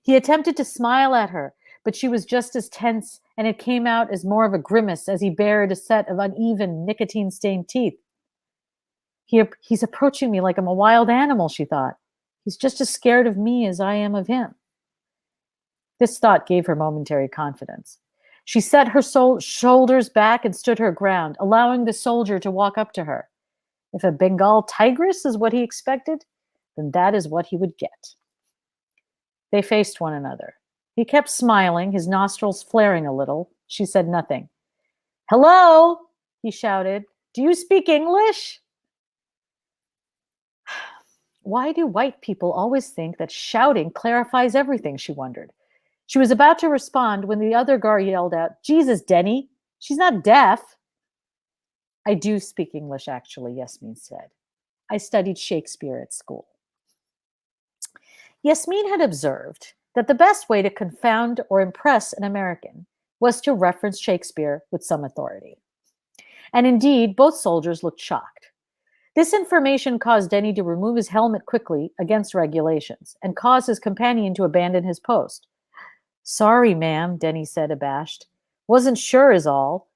Speaker 4: He attempted to smile at her, but she was just as tense, and it came out as more of a grimace as he bared a set of uneven, nicotine-stained teeth. He's approaching me like I'm a wild animal, she thought. He's just as scared of me as I am of him. This thought gave her momentary confidence. She set her shoulders back and stood her ground, allowing the soldier to walk up to her. If a Bengal tigress is what he expected, then that is what he would get. They faced one another. He kept smiling, his nostrils flaring a little. She said nothing. "Hello," he shouted. "Do you speak English?" Why do white people always think that shouting clarifies everything, she wondered. She was about to respond when the other guard yelled out, "Jesus, Denny, she's not deaf." "I do speak English, actually," Yasmin said. "I studied Shakespeare at school." Yasmin had observed that the best way to confound or impress an American was to reference Shakespeare with some authority. And indeed, both soldiers looked shocked. This information caused Denny to remove his helmet quickly against regulations and cause his companion to abandon his post. "Sorry, ma'am," Denny said, abashed. "Wasn't sure is all."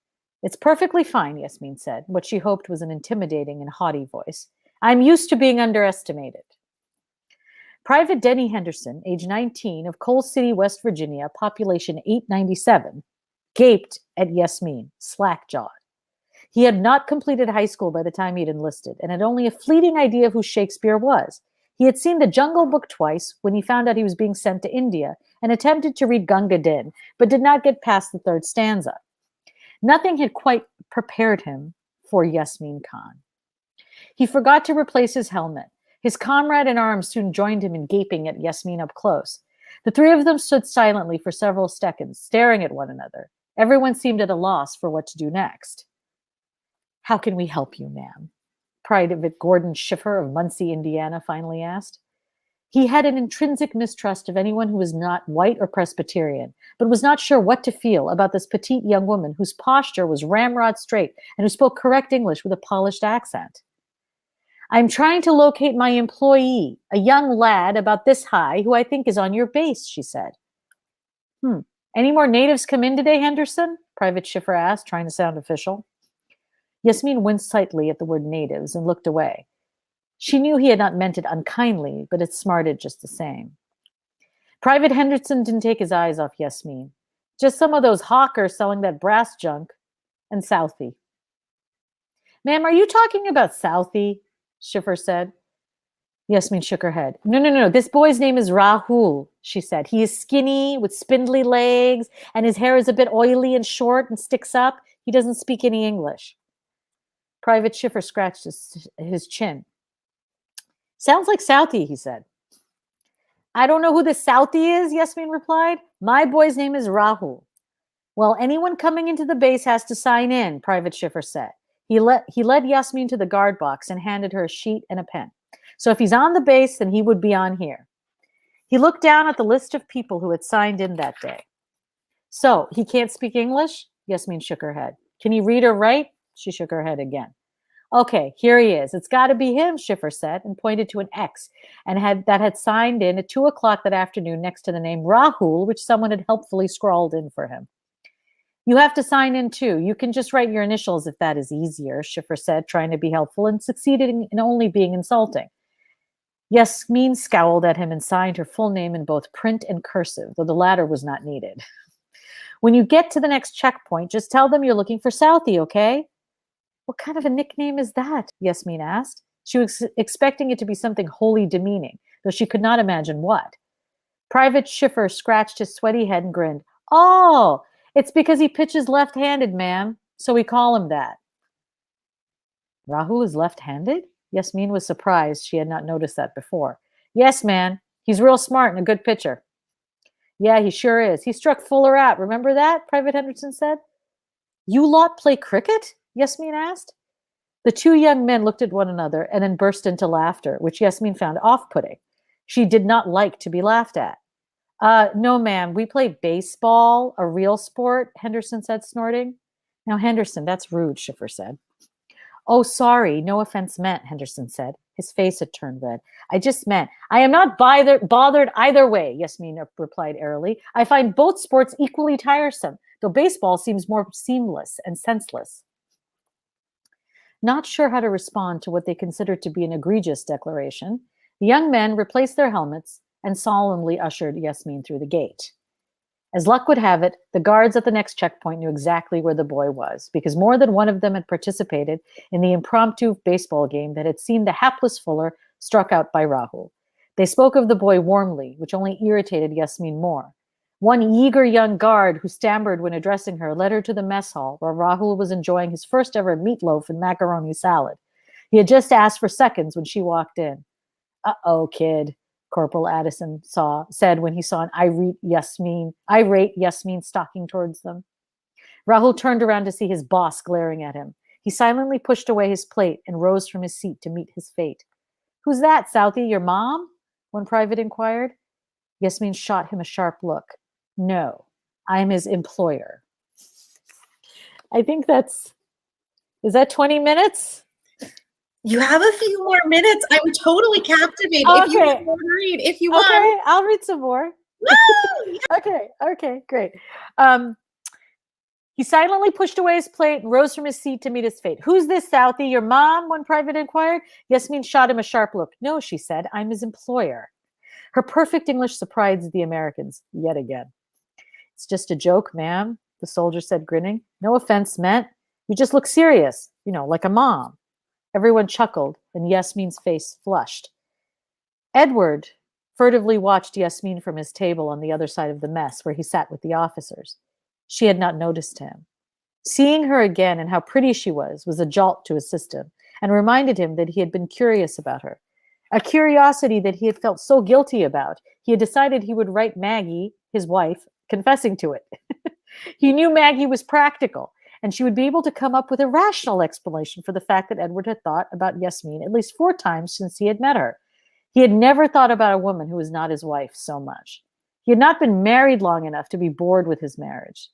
Speaker 4: "It's perfectly fine," Yasmin said, what she hoped was an intimidating and haughty voice. "I'm used to being underestimated." Private Denny Henderson, age 19, of Coal City, West Virginia, population 897, gaped at Yasmin, slack-jawed. He had not completed high school by the time he'd enlisted and had only a fleeting idea of who Shakespeare was. He had seen The Jungle Book twice when he found out he was being sent to India and attempted to read Gunga Din, but did not get past the third stanza. Nothing had quite prepared him for Yasmin Khan. He forgot to replace his helmet. His comrade in arms soon joined him in gaping at Yasmin up close. The three of them stood silently for several seconds, staring at one another. Everyone seemed at a loss for what to do next. "How can we help you, ma'am?" Private Gordon Schiffer of Muncie, Indiana, finally asked. He had an intrinsic mistrust of anyone who was not white or Presbyterian, but was not sure what to feel about this petite young woman whose posture was ramrod straight and who spoke correct English with a polished accent. "I'm trying to locate my employee, a young lad about this high who I think is on your base," she said. Any more natives come in today, Henderson?" Private Schiffer asked, trying to sound official. Yasmin winced slightly at the word natives and looked away. She knew he had not meant it unkindly, but it smarted just the same. Private Henderson didn't take his eyes off Yasmin. "Just some of those hawkers selling that brass junk, and Southie." "Ma'am, are you talking about Southie?" Schiffer said. Yasmin shook her head. No. This boy's name is Rahul," she said. "He is skinny with spindly legs, and his hair is a bit oily and short and sticks up. He doesn't speak any English." Private Schiffer scratched his chin. "Sounds like Southie," he said. "I don't know who this Southie is," Yasmin replied. "My boy's name is Rahul." "Well, anyone coming into the base has to sign in," Private Schiffer said. He led Yasmin to the guard box and handed her a sheet and a pen. "So if he's on the base, then he would be on here." He looked down at the list of people who had signed in that day. "So, he can't speak English?" Yasmin shook her head. "Can he read or write?" She shook her head again. Okay, here he is. It's got to be him, Schiffer said, and pointed to an X that had signed in at 2:00 that afternoon next to the name Rahul, which someone had helpfully scrawled in for him. You have to sign in too. You can just write your initials if that is easier, Schiffer said, trying to be helpful and succeeding in only being insulting. Yasmin scowled at him and signed her full name in both print and cursive, though the latter was not needed. When you get to the next checkpoint, just tell them you're looking for Southie, okay? What kind of a nickname is that? Yasmin asked. She was expecting it to be something wholly demeaning, though she could not imagine what. Private Schiffer scratched his sweaty head and grinned. Oh, it's because he pitches left-handed, ma'am, so we call him that. Rahul is left-handed? Yasmin was surprised. She had not noticed that before. Yes, man. He's real smart and a good pitcher. Yeah, he sure is. He struck Fuller out. Remember that? Private Henderson said. You lot play cricket? Yasmin asked. The two young men looked at one another and then burst into laughter, which Yasmin found off-putting. She did not like to be laughed at. No, ma'am, we play baseball, a real sport, Henderson said, snorting. Now, Henderson, that's rude, Schiffer said. Oh, sorry, no offense meant, Henderson said. His face had turned red. I just meant, I am not bothered either way, Yasmin replied airily. I find both sports equally tiresome, though baseball seems more seamless and senseless. Not sure how to respond to what they considered to be an egregious declaration, the young men replaced their helmets and solemnly ushered Yasmin through the gate. As luck would have it, the guards at the next checkpoint knew exactly where the boy was, because more than one of them had participated in the impromptu baseball game that had seen the hapless Fuller struck out by Rahul. They spoke of the boy warmly, which only irritated Yasmin more. One eager young guard who stammered when addressing her led her to the mess hall where Rahul was enjoying his first ever meatloaf and macaroni salad. He had just asked for seconds when she walked in. Uh-oh, kid, Corporal Addison said when he saw an irate Yasmin stalking towards them. Rahul turned around to see his boss glaring at him. He silently pushed away his plate and rose from his seat to meet his fate. Who's that, Southie, your mom? One private inquired. Yasmin shot him a sharp look. No, I am his employer. I think is that 20 minutes?
Speaker 2: You have a few more minutes. I would totally captivate if you want to read. If you want.
Speaker 4: Okay, I'll read some more.
Speaker 2: Woo!
Speaker 4: Okay, great. He silently pushed away his plate and rose from his seat to meet his fate. Who's this, Southie? Your mom? One private inquired. Yasmin shot him a sharp look. No, she said, I'm his employer. Her perfect English surprised the Americans yet again. It's just a joke, ma'am, the soldier said, grinning. No offense meant. You just look serious, like a mom. Everyone chuckled, and Yasmin's face flushed. Edward furtively watched Yasmin from his table on the other side of the mess where he sat with the officers. She had not noticed him. Seeing her again and how pretty she was a jolt to his system and reminded him that he had been curious about her. A curiosity that he had felt so guilty about, he had decided he would write Maggie, his wife, confessing to it. He knew Maggie was practical, and she would be able to come up with a rational explanation for the fact that Edward had thought about Yasmin at least 4 times since he had met her. He had never thought about a woman who was not his wife so much. He had not been married long enough to be bored with his marriage.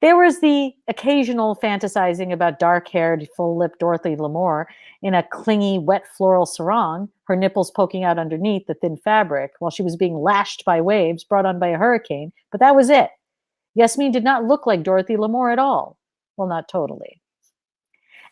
Speaker 4: There was the occasional fantasizing about dark-haired, full-lipped Dorothy L'Amour in a clingy, wet floral sarong, her nipples poking out underneath the thin fabric while she was being lashed by waves brought on by a hurricane, but that was it. Yasmin did not look like Dorothy L'Amour at all. Well, not totally.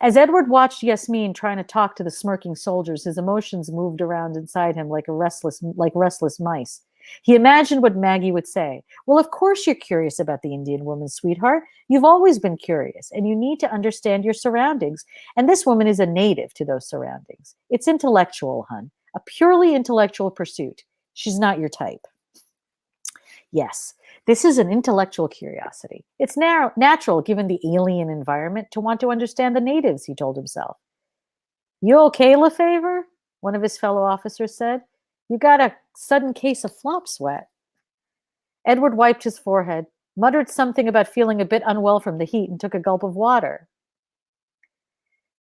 Speaker 4: As Edward watched Yasmin trying to talk to the smirking soldiers, his emotions moved around inside him like restless mice. He imagined what Maggie would say. Well, of course you're curious about the Indian woman, sweetheart. You've always been curious, and you need to understand your surroundings. And this woman is a native to those surroundings. It's intellectual, hun. A purely intellectual pursuit. She's not your type. Yes, this is an intellectual curiosity. It's natural, given the alien environment, to want to understand the natives, he told himself. You okay, Lefevre? One of his fellow officers said. You got a sudden case of flop sweat. Edward wiped his forehead, muttered something about feeling a bit unwell from the heat, and took a gulp of water.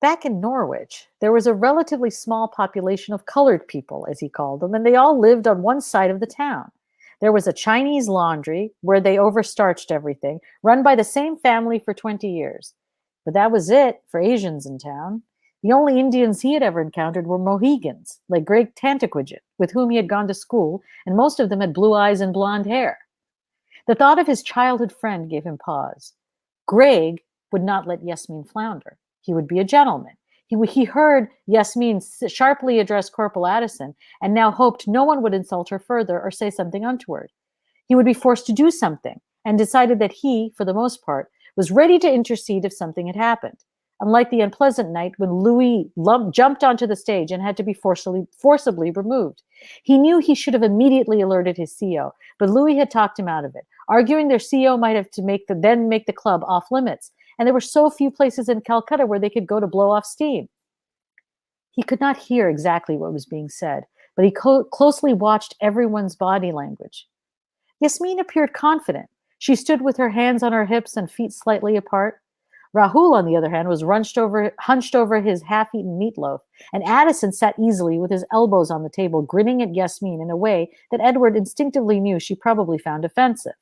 Speaker 4: Back in Norwich, there was a relatively small population of colored people, as he called them, and they all lived on one side of the town. There was a Chinese laundry where they overstarched everything, run by the same family for 20 years. But that was it for Asians in town. The only Indians he had ever encountered were Mohegans, like Greg Tantaquidget, with whom he had gone to school, and most of them had blue eyes and blonde hair. The thought of his childhood friend gave him pause. Greg would not let Yasmin flounder. He would be a gentleman. He heard Yasmin sharply address Corporal Addison, and now hoped no one would insult her further or say something untoward. He would be forced to do something, and decided that he, for the most part, was ready to intercede if something had happened. Unlike the unpleasant night when Louis jumped onto the stage and had to be forcibly removed. He knew he should have immediately alerted his CO, but Louis had talked him out of it, arguing their CO might have to make the club off limits, and there were so few places in Calcutta where they could go to blow off steam. He could not hear exactly what was being said, but he closely watched everyone's body language. Yasmin appeared confident. She stood with her hands on her hips and feet slightly apart. Rahul, on the other hand, was hunched over his half-eaten meatloaf, and Addison sat easily with his elbows on the table, grinning at Yasmin in a way that Edward instinctively knew she probably found offensive.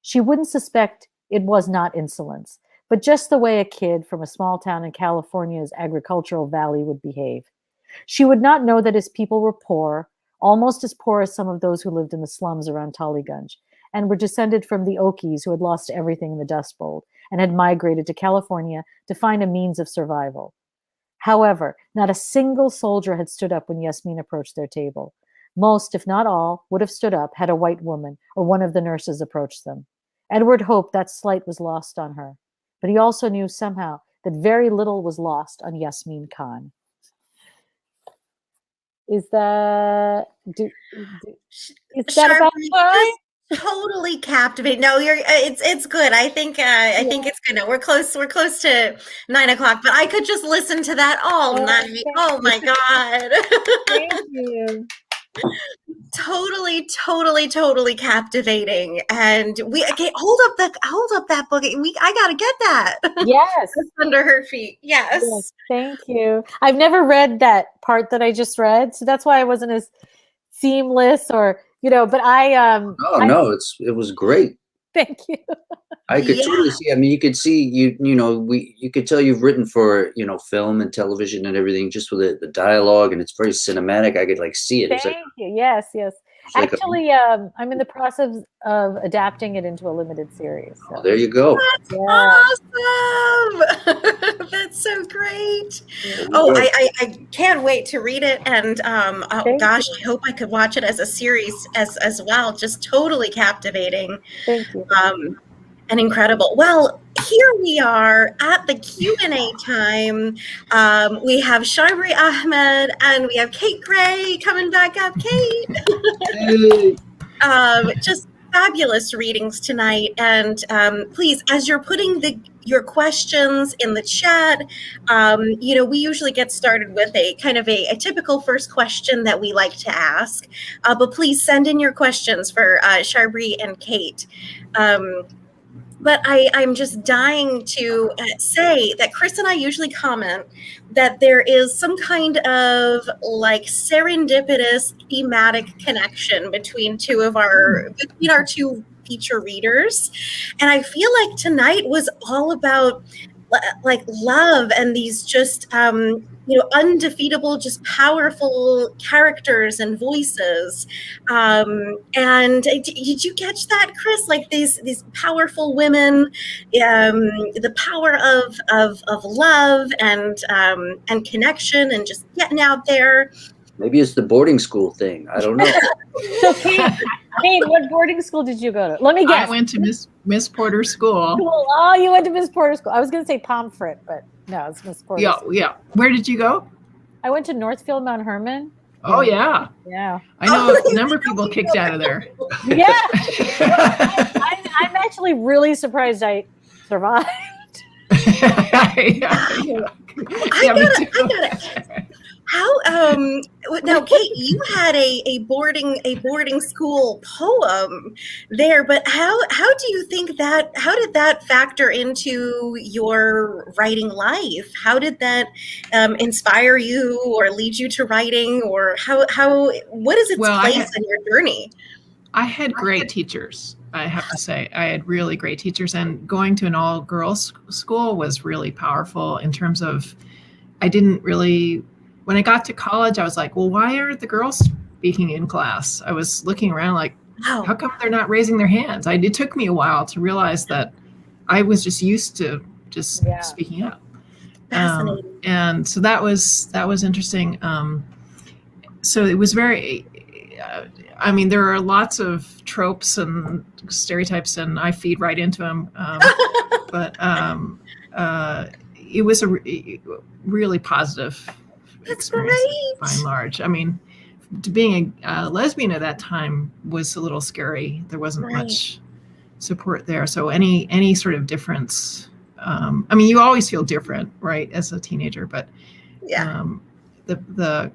Speaker 4: She wouldn't suspect it was not insolence, but just the way a kid from a small town in California's agricultural valley would behave. She would not know that his people were poor, almost as poor as some of those who lived in the slums around Tollygunge, and were descended from the Okies who had lost everything in the Dust Bowl and had migrated to California to find a means of survival. However, not a single soldier had stood up when Yasmin approached their table. Most, if not all, would have stood up had a white woman or one of the nurses approached them. Edward hoped that slight was lost on her, but he also knew somehow that very little was lost on Yasmin Khan. Is that about time?
Speaker 2: Totally captivating. No, it's good. I think it's good. No, we're close to 9 o'clock, but I could just listen to that all night. Oh my God.
Speaker 4: Thank you.
Speaker 2: Totally captivating. And hold up that book. I gotta get that.
Speaker 4: Yes.
Speaker 2: Under her feet. Yes.
Speaker 4: Thank you. I've never read that part that I just read, so that's why I wasn't as seamless or but
Speaker 1: it was great.
Speaker 4: Thank you.
Speaker 1: I could totally see. I mean, you could see you could tell you've written for film and television and everything, just with the dialogue, and it's very cinematic. I could see it.
Speaker 4: Thank you. Yes. Actually, I'm in the process of adapting it into a limited series. So.
Speaker 1: Oh, there you go.
Speaker 2: That's awesome. That's so great. I can't wait to read it. And I hope I could watch it as a series as well. Just totally captivating.
Speaker 4: Thank you.
Speaker 2: And incredible. Well, here we are at the Q&A time. We have Sharbari Ahmed and we have Kate Gray coming back up. Kate.
Speaker 1: Hey.
Speaker 2: Just fabulous readings tonight. And please, as you're putting your questions in the chat, we usually get started with a kind of a typical first question that we like to ask. But please send in your questions for Sharbari and Kate. But I'm just dying to say that Chris and I usually comment that there is some kind of serendipitous thematic connection between our two feature readers. And I feel like tonight was all about love and these just undefeatable, just powerful characters and voices. And did you catch that, Chris? These powerful women, the power of love and connection and just getting out there.
Speaker 1: Maybe it's the boarding school thing. I don't know.
Speaker 4: So, Kate, what boarding school did you go to? Let me guess.
Speaker 5: I went to Miss Porter School.
Speaker 4: Oh, you went to Miss Porter School. I was going to say Pomfret, but no, it's Miss Porter.
Speaker 5: Yeah. Where did you go?
Speaker 4: I went to Northfield Mount Herman.
Speaker 5: Oh, yeah.
Speaker 4: Yeah.
Speaker 5: I know a number of people kicked out of there.
Speaker 4: Yeah. I'm actually really surprised I survived.
Speaker 2: I gotta. How now, Kate, you had a boarding school poem there, but how do you think how did that factor into your writing life? How did that inspire you or lead you to writing, or what is its place in your journey?
Speaker 5: I had great teachers. I have to say. I had really great teachers, and going to an all-girls school was really powerful in terms of when I got to college, I was like, well, why aren't the girls speaking in class? I was looking around like,
Speaker 2: Wow.
Speaker 5: how come they're not raising their hands? It took me a while to realize that I was just used to just speaking up.
Speaker 2: Fascinating.
Speaker 5: And so that was interesting. So it was very, there are lots of tropes and stereotypes, and I feed right into them. But it was a really positive experience by and large. Being a lesbian at that time was a little scary. There wasn't much support there. So any sort of difference, you always feel different, right, as a teenager, but the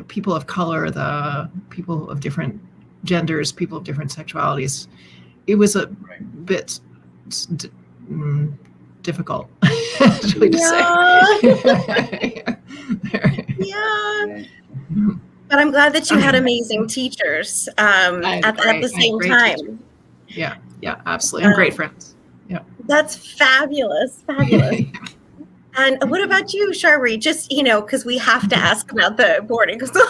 Speaker 5: people of color, the people of different genders, people of different sexualities, it was a bit difficult actually to say.
Speaker 2: Yeah. But I'm glad that you had amazing teachers at the same time.
Speaker 5: Teachers. Yeah, absolutely. And great friends. Yeah.
Speaker 2: That's fabulous. And what about you, Sharbari? Just, because we have to ask about the boarding school.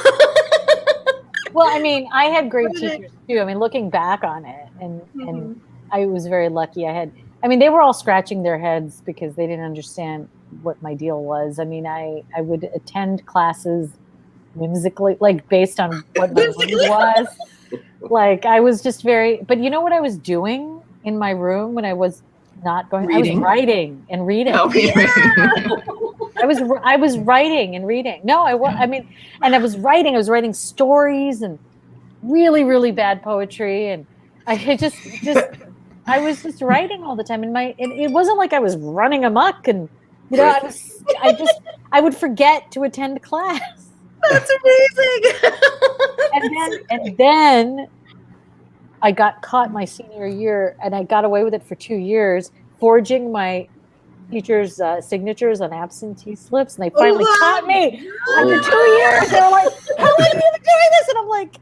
Speaker 4: Well, I had great teachers too. Looking back on it, and I was very lucky. They were all scratching their heads because they didn't understand what my deal was. I would attend classes whimsically, like based on what my mood was. Like I was just but you know what I was doing in my room when I was not going?
Speaker 5: Reading.
Speaker 4: I was writing and reading.
Speaker 5: Oh,
Speaker 4: I was writing and reading. No, and I was writing stories and really, really bad poetry, and I was just writing all the time. And it wasn't like I was running amok, and I would forget to attend class.
Speaker 2: That's amazing.
Speaker 4: And then I got caught my senior year, and I got away with it for 2 years, forging my teachers' signatures on absentee slips, and they finally caught me after 2 years. They were like, "How long have you been doing this?" And I'm like,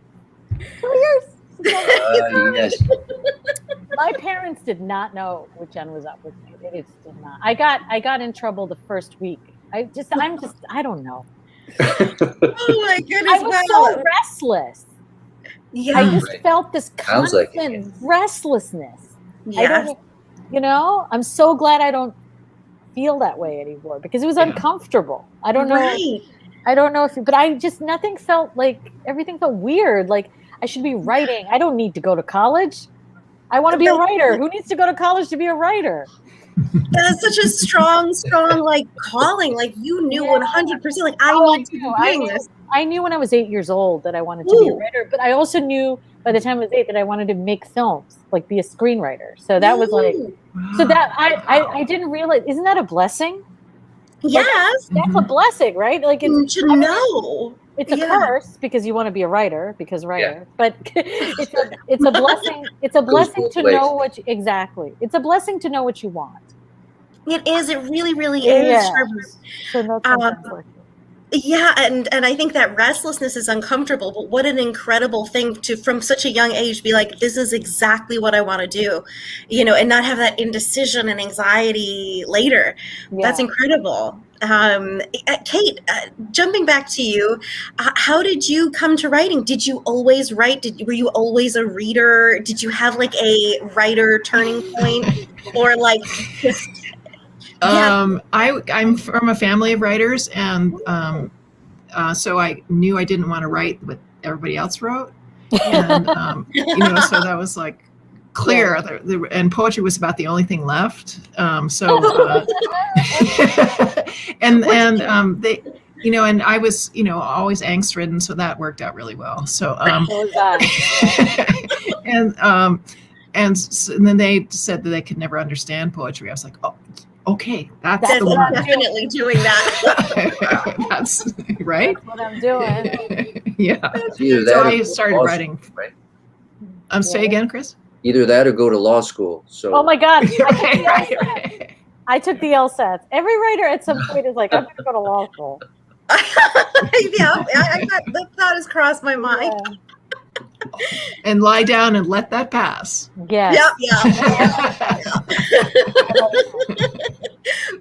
Speaker 4: 2 years.
Speaker 1: Yes.
Speaker 4: My parents did not know which end was up with me. They just did not. I got in trouble the first week. I don't know.
Speaker 2: Oh my goodness!
Speaker 4: I was so restless.
Speaker 2: Yeah,
Speaker 4: I just felt this constant restlessness.
Speaker 2: Yes.
Speaker 4: I'm so glad I don't feel that way anymore because it was uncomfortable. I don't know.
Speaker 2: Right.
Speaker 4: I don't know but nothing felt like, everything felt weird. Like I should be writing. I don't need to go to college. I want to be a writer. Who needs to go to college to be a writer?
Speaker 2: That's such a strong calling. Like you knew 100%. Like I need to be doing this.
Speaker 4: I knew when I was 8 years old that I wanted to be a writer, but I also knew by the time I was 8 that I wanted to make films, like be a screenwriter. So that was so that I didn't realize. Isn't that a blessing?
Speaker 2: Yes,
Speaker 4: that's a blessing, right? Like it's It's a curse because you want to be a writer, but it's a blessing. It's a blessing to know it's a blessing to know what you want.
Speaker 2: It is. It really, really is.
Speaker 4: So
Speaker 2: and I think that restlessness is uncomfortable, but what an incredible thing to, from such a young age, be like, this is exactly what I want to do, and not have that indecision and anxiety later. Yeah. That's incredible. Kate, jumping back to you, how did you come to writing? Did you always write? Were you always a reader? Did you have like a writer turning point, or like just? Yeah.
Speaker 5: I'm from a family of writers, and so I knew I didn't want to write what everybody else wrote, and so that was like clear. And poetry was about the only thing left. And they, and I was, always angst ridden, so that worked out really well. So and then they said that they could never understand poetry. I was like, oh. Okay, that's the one.
Speaker 2: Definitely doing that.
Speaker 5: That's right.
Speaker 4: That's what I'm doing.
Speaker 5: Yeah.
Speaker 1: So
Speaker 5: I started writing. Right. Say again, Chris.
Speaker 1: Either that or go to law school. So.
Speaker 4: Oh my God! I took the LSAT. Every writer at some point is like, I'm going to go to law school.
Speaker 2: Yeah, that thought has crossed my mind.
Speaker 5: And lie down and let that pass.
Speaker 4: Yes.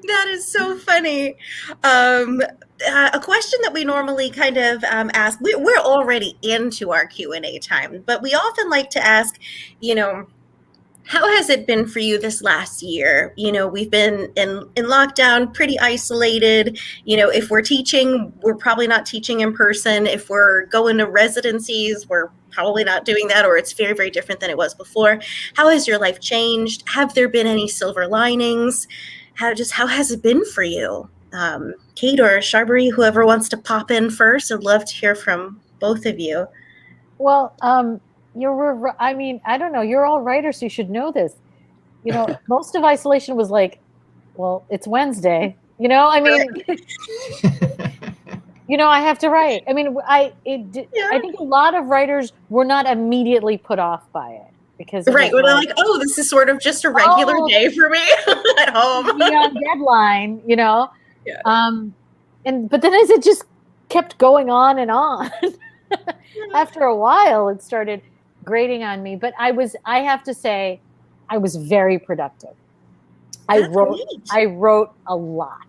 Speaker 2: That is so funny. A question that we normally kind of ask, we're already into our Q&A time, but we often like to ask, how has it been for you this last year? We've been in lockdown, pretty isolated. If we're teaching, we're probably not teaching in person. If we're going to residencies, we're probably not doing that, or it's very, very different than it was before. How has your life changed? Have there been any silver linings? How has it been for you? Kate or Sharbari, whoever wants to pop in first, I'd love to hear from both of you.
Speaker 4: Well, I don't know. You're all writers, so you should know this. Most of isolation was like, well, it's Wednesday. I have to write. I think a lot of writers were not immediately put off by it because
Speaker 2: right, we're like, oh, this is sort of just a regular day for me at home.
Speaker 4: On deadline, Yeah. But then as it just kept going on and on, after a while, it started grating on me. But I have to say, I was very productive. I wrote a lot,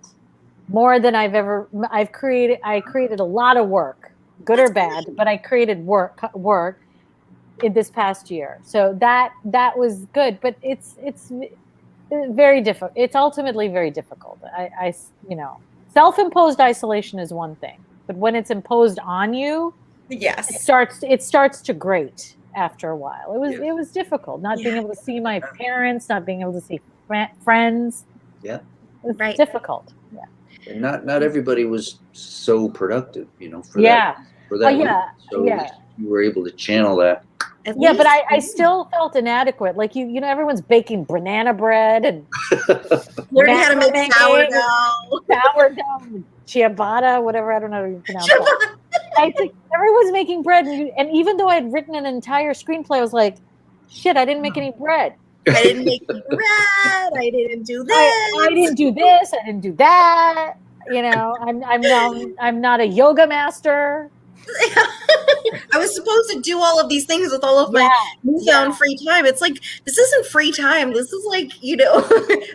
Speaker 4: more than I created a lot of work, good or bad, but I created work in this past year. So that was good, but it's very difficult. It's ultimately very difficult. Self-imposed isolation is one thing, but when it's imposed on you,
Speaker 2: yes,
Speaker 4: it starts to grate after a while. It was difficult not being able to see my parents, not being able to see friends.
Speaker 1: Yeah,
Speaker 4: it was difficult. Yeah,
Speaker 1: and not everybody was so productive, for that. So you were able to channel that.
Speaker 4: Yeah, but I still felt inadequate. Like everyone's baking banana bread and
Speaker 2: learning how to make
Speaker 4: sourdough, ciabatta, whatever. I don't know how you pronounce it. I think everyone's making bread, and even though I had written an entire screenplay, I was like, "Shit, I didn't make any bread.
Speaker 2: I didn't make any bread. I didn't do this.
Speaker 4: I didn't do this. I didn't do that. I'm not a yoga master."
Speaker 2: I was supposed to do all of these things with all of my newfound free time. It's like, this isn't free time. This is like,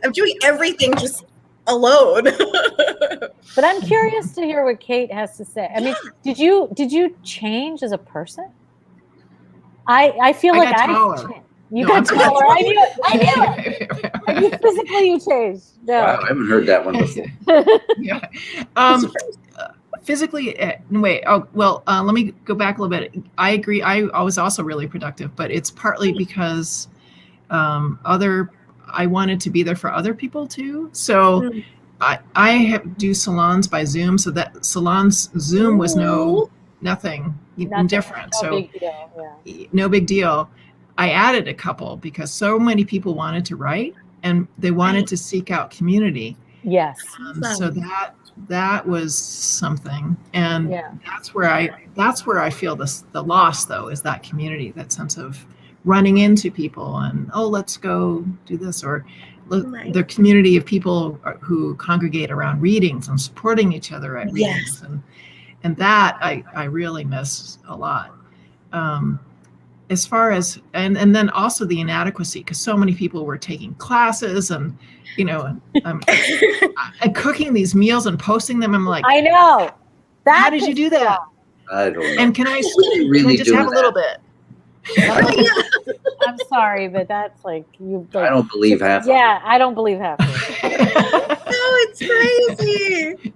Speaker 2: I'm doing everything just alone.
Speaker 4: But I'm curious to hear what Kate has to say. I mean, did you change as a person? I feel like you got taller. I knew it. I knew physically you changed. No.
Speaker 1: Wow, I haven't heard that one before.
Speaker 5: Physically, wait. Oh, well. Let me go back a little bit. I agree. I was also really productive, but it's partly because I wanted to be there for other people too. So I do salons by Zoom. So that salons Zoom was nothing different.
Speaker 4: No big deal. Yeah.
Speaker 5: No big deal. I added a couple because so many people wanted to write and they wanted to seek out community.
Speaker 4: Yes.
Speaker 5: So that was something, and that's where I feel the loss, though, is that community, that sense of running into people and let's go do this, or the community of people who congregate around readings and supporting each other at readings, and that I really miss a lot. As far as and then also the inadequacy, because so many people were taking classes and and cooking these meals and posting them. I'm like,
Speaker 4: I know.
Speaker 5: How did you do that?
Speaker 1: I don't know.
Speaker 5: And can I just have a little bit?
Speaker 4: I'm sorry, but that's like you.
Speaker 1: I don't believe half.
Speaker 4: Yeah, I don't believe half.
Speaker 2: No, it's crazy.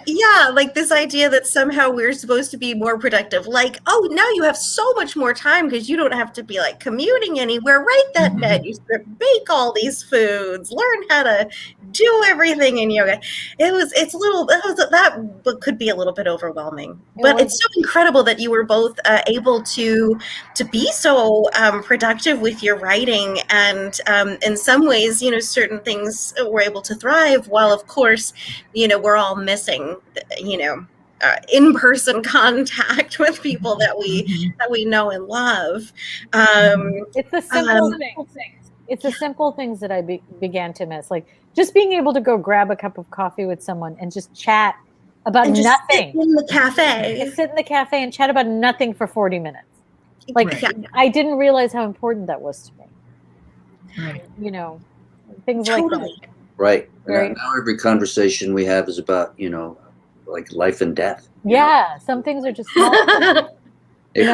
Speaker 2: Yeah, like this idea that somehow we're supposed to be more productive. Like, now you have so much more time because you don't have to be like commuting anywhere. Write that menu, bake all these foods, learn how to do everything in yoga. That could be a little bit overwhelming, but it's so incredible that you were both able to be so productive with your writing, and in some ways, certain things were able to thrive, while of course, we're all missing, in-person contact with people that we know and love.
Speaker 4: It's the simple things. It's the simple things that I began to miss, like just being able to go grab a cup of coffee with someone and just chat about nothing.
Speaker 2: Sit in the cafe.
Speaker 4: Sit in the cafe and chat about nothing for 40 minutes. Like,
Speaker 5: Right.
Speaker 4: I didn't realize how important that was to me.
Speaker 5: Right.
Speaker 4: You know, things
Speaker 2: Totally.
Speaker 4: like that.
Speaker 1: Right.
Speaker 4: Right.
Speaker 1: Now every conversation we have is about, like life and death.
Speaker 4: Yeah, some things are just small.
Speaker 1: It,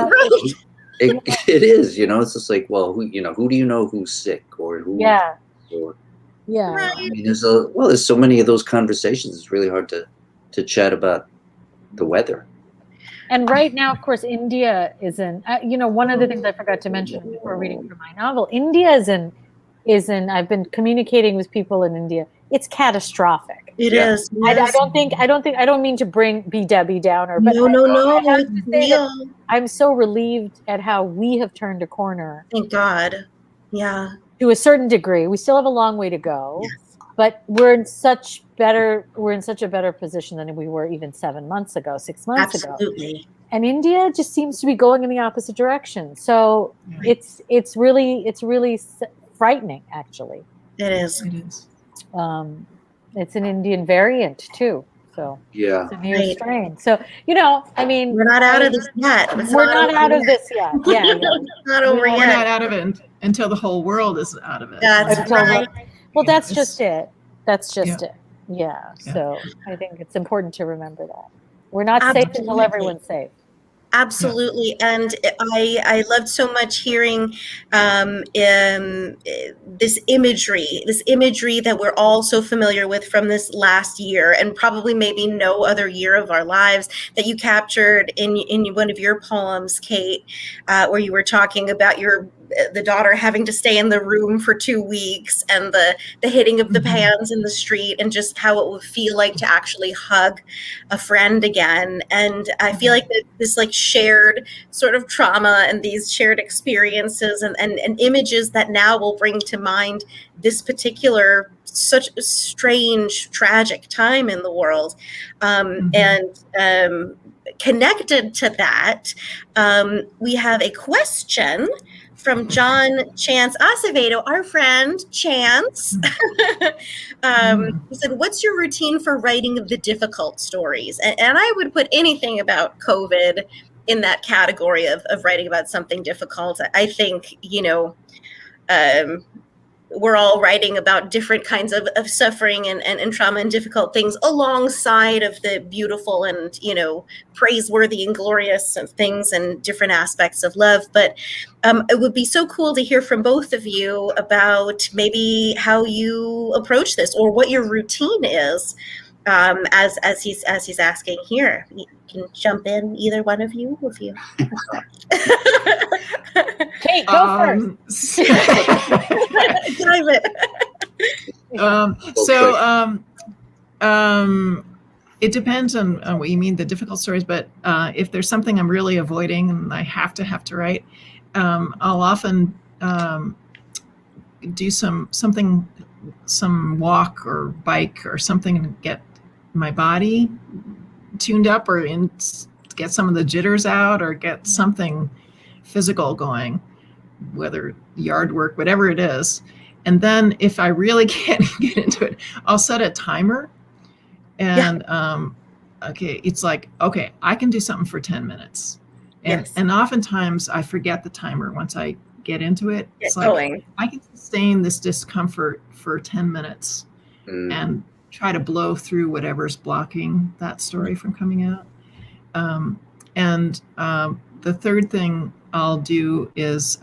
Speaker 2: Right.
Speaker 1: it is, it's just like, well, who do you know who's sick or who?
Speaker 4: Yeah.
Speaker 1: Or,
Speaker 4: Yeah.
Speaker 2: Right.
Speaker 1: I mean, there's so many of those conversations. It's really hard to chat about the weather.
Speaker 4: And right now, of course, India is in, one of the things I forgot to mention before reading from my novel, India is in, I've been communicating with people in India. It's catastrophic.
Speaker 2: It
Speaker 1: Yeah.
Speaker 2: is.
Speaker 4: I
Speaker 2: Yes.
Speaker 4: don't mean to be Debbie Downer, but
Speaker 2: No.
Speaker 4: I have
Speaker 2: It's
Speaker 4: to say that
Speaker 2: real.
Speaker 4: I'm so relieved at how we have turned a corner
Speaker 2: Thank God. Yeah.
Speaker 4: to a certain degree. We still have a long way to go,
Speaker 2: Yes.
Speaker 4: but we're in such a better position than we were even 7 months ago, 6 months ago.
Speaker 2: Absolutely.
Speaker 4: And India just seems to be going in the opposite direction. So
Speaker 5: Yeah.
Speaker 4: it's really frightening, actually.
Speaker 2: It is.
Speaker 5: It is.
Speaker 4: It's an Indian variant too. So
Speaker 1: Yeah.
Speaker 4: it's a new
Speaker 2: Right.
Speaker 4: strain. So, I mean,
Speaker 2: We're not out of this yet. It's
Speaker 4: we're not
Speaker 2: over
Speaker 4: out of
Speaker 2: yet.
Speaker 4: this yet. Yeah.
Speaker 2: It's not over
Speaker 5: We're
Speaker 2: yet.
Speaker 5: not out of it until the whole world is out of it.
Speaker 2: That's
Speaker 4: Until
Speaker 2: right.
Speaker 4: Well,
Speaker 5: Yeah,
Speaker 4: that's
Speaker 5: it's-
Speaker 4: just it. That's just
Speaker 5: Yeah.
Speaker 4: it. Yeah.
Speaker 5: Yeah.
Speaker 4: So I think it's important to remember that. We're not safe until
Speaker 2: Absolutely.
Speaker 4: everyone's safe.
Speaker 2: Absolutely. And I loved so much hearing this imagery that we're all so familiar with from this last year, and probably maybe no other year of our lives, that you captured in one of your poems, Kate, where you were talking about the daughter having to stay in the room for 2 weeks, and the hitting of the
Speaker 5: Mhm.
Speaker 2: pans in the street, and just how it would feel like to actually hug a friend again. And I feel like this like shared sort of trauma and these shared experiences and images that now will bring to mind this particular such a strange, tragic time in the world. And connected to that, we have a question from John Chance Acevedo, our friend Chance. He said, "What's your routine for writing the difficult stories?" And I would put anything about COVID in that category of writing about something difficult. I think, we're all writing about different kinds of suffering and trauma and difficult things alongside of the beautiful and, praiseworthy and glorious things and different aspects of love. But it would be so cool to hear from both of you about maybe how you approach this or what your routine is, as he's asking here. You can jump in, either one of you, if you.
Speaker 4: Kate, go first.
Speaker 2: Dive it.
Speaker 5: It depends on what you mean, the difficult stories, but if there's something I'm really avoiding and I have to write, I'll often do some walk or bike or something to get my body tuned up or get some of the jitters out or get something physical going, whether yard work, whatever it is. And then if I really can't get into it, I'll set a timer. And it's like, okay, I can do something for 10 minutes. And oftentimes I forget the timer once I get into it. It's like, I can sustain this discomfort for 10 minutes and try to blow through whatever's blocking that story from coming out. The third thing I'll do is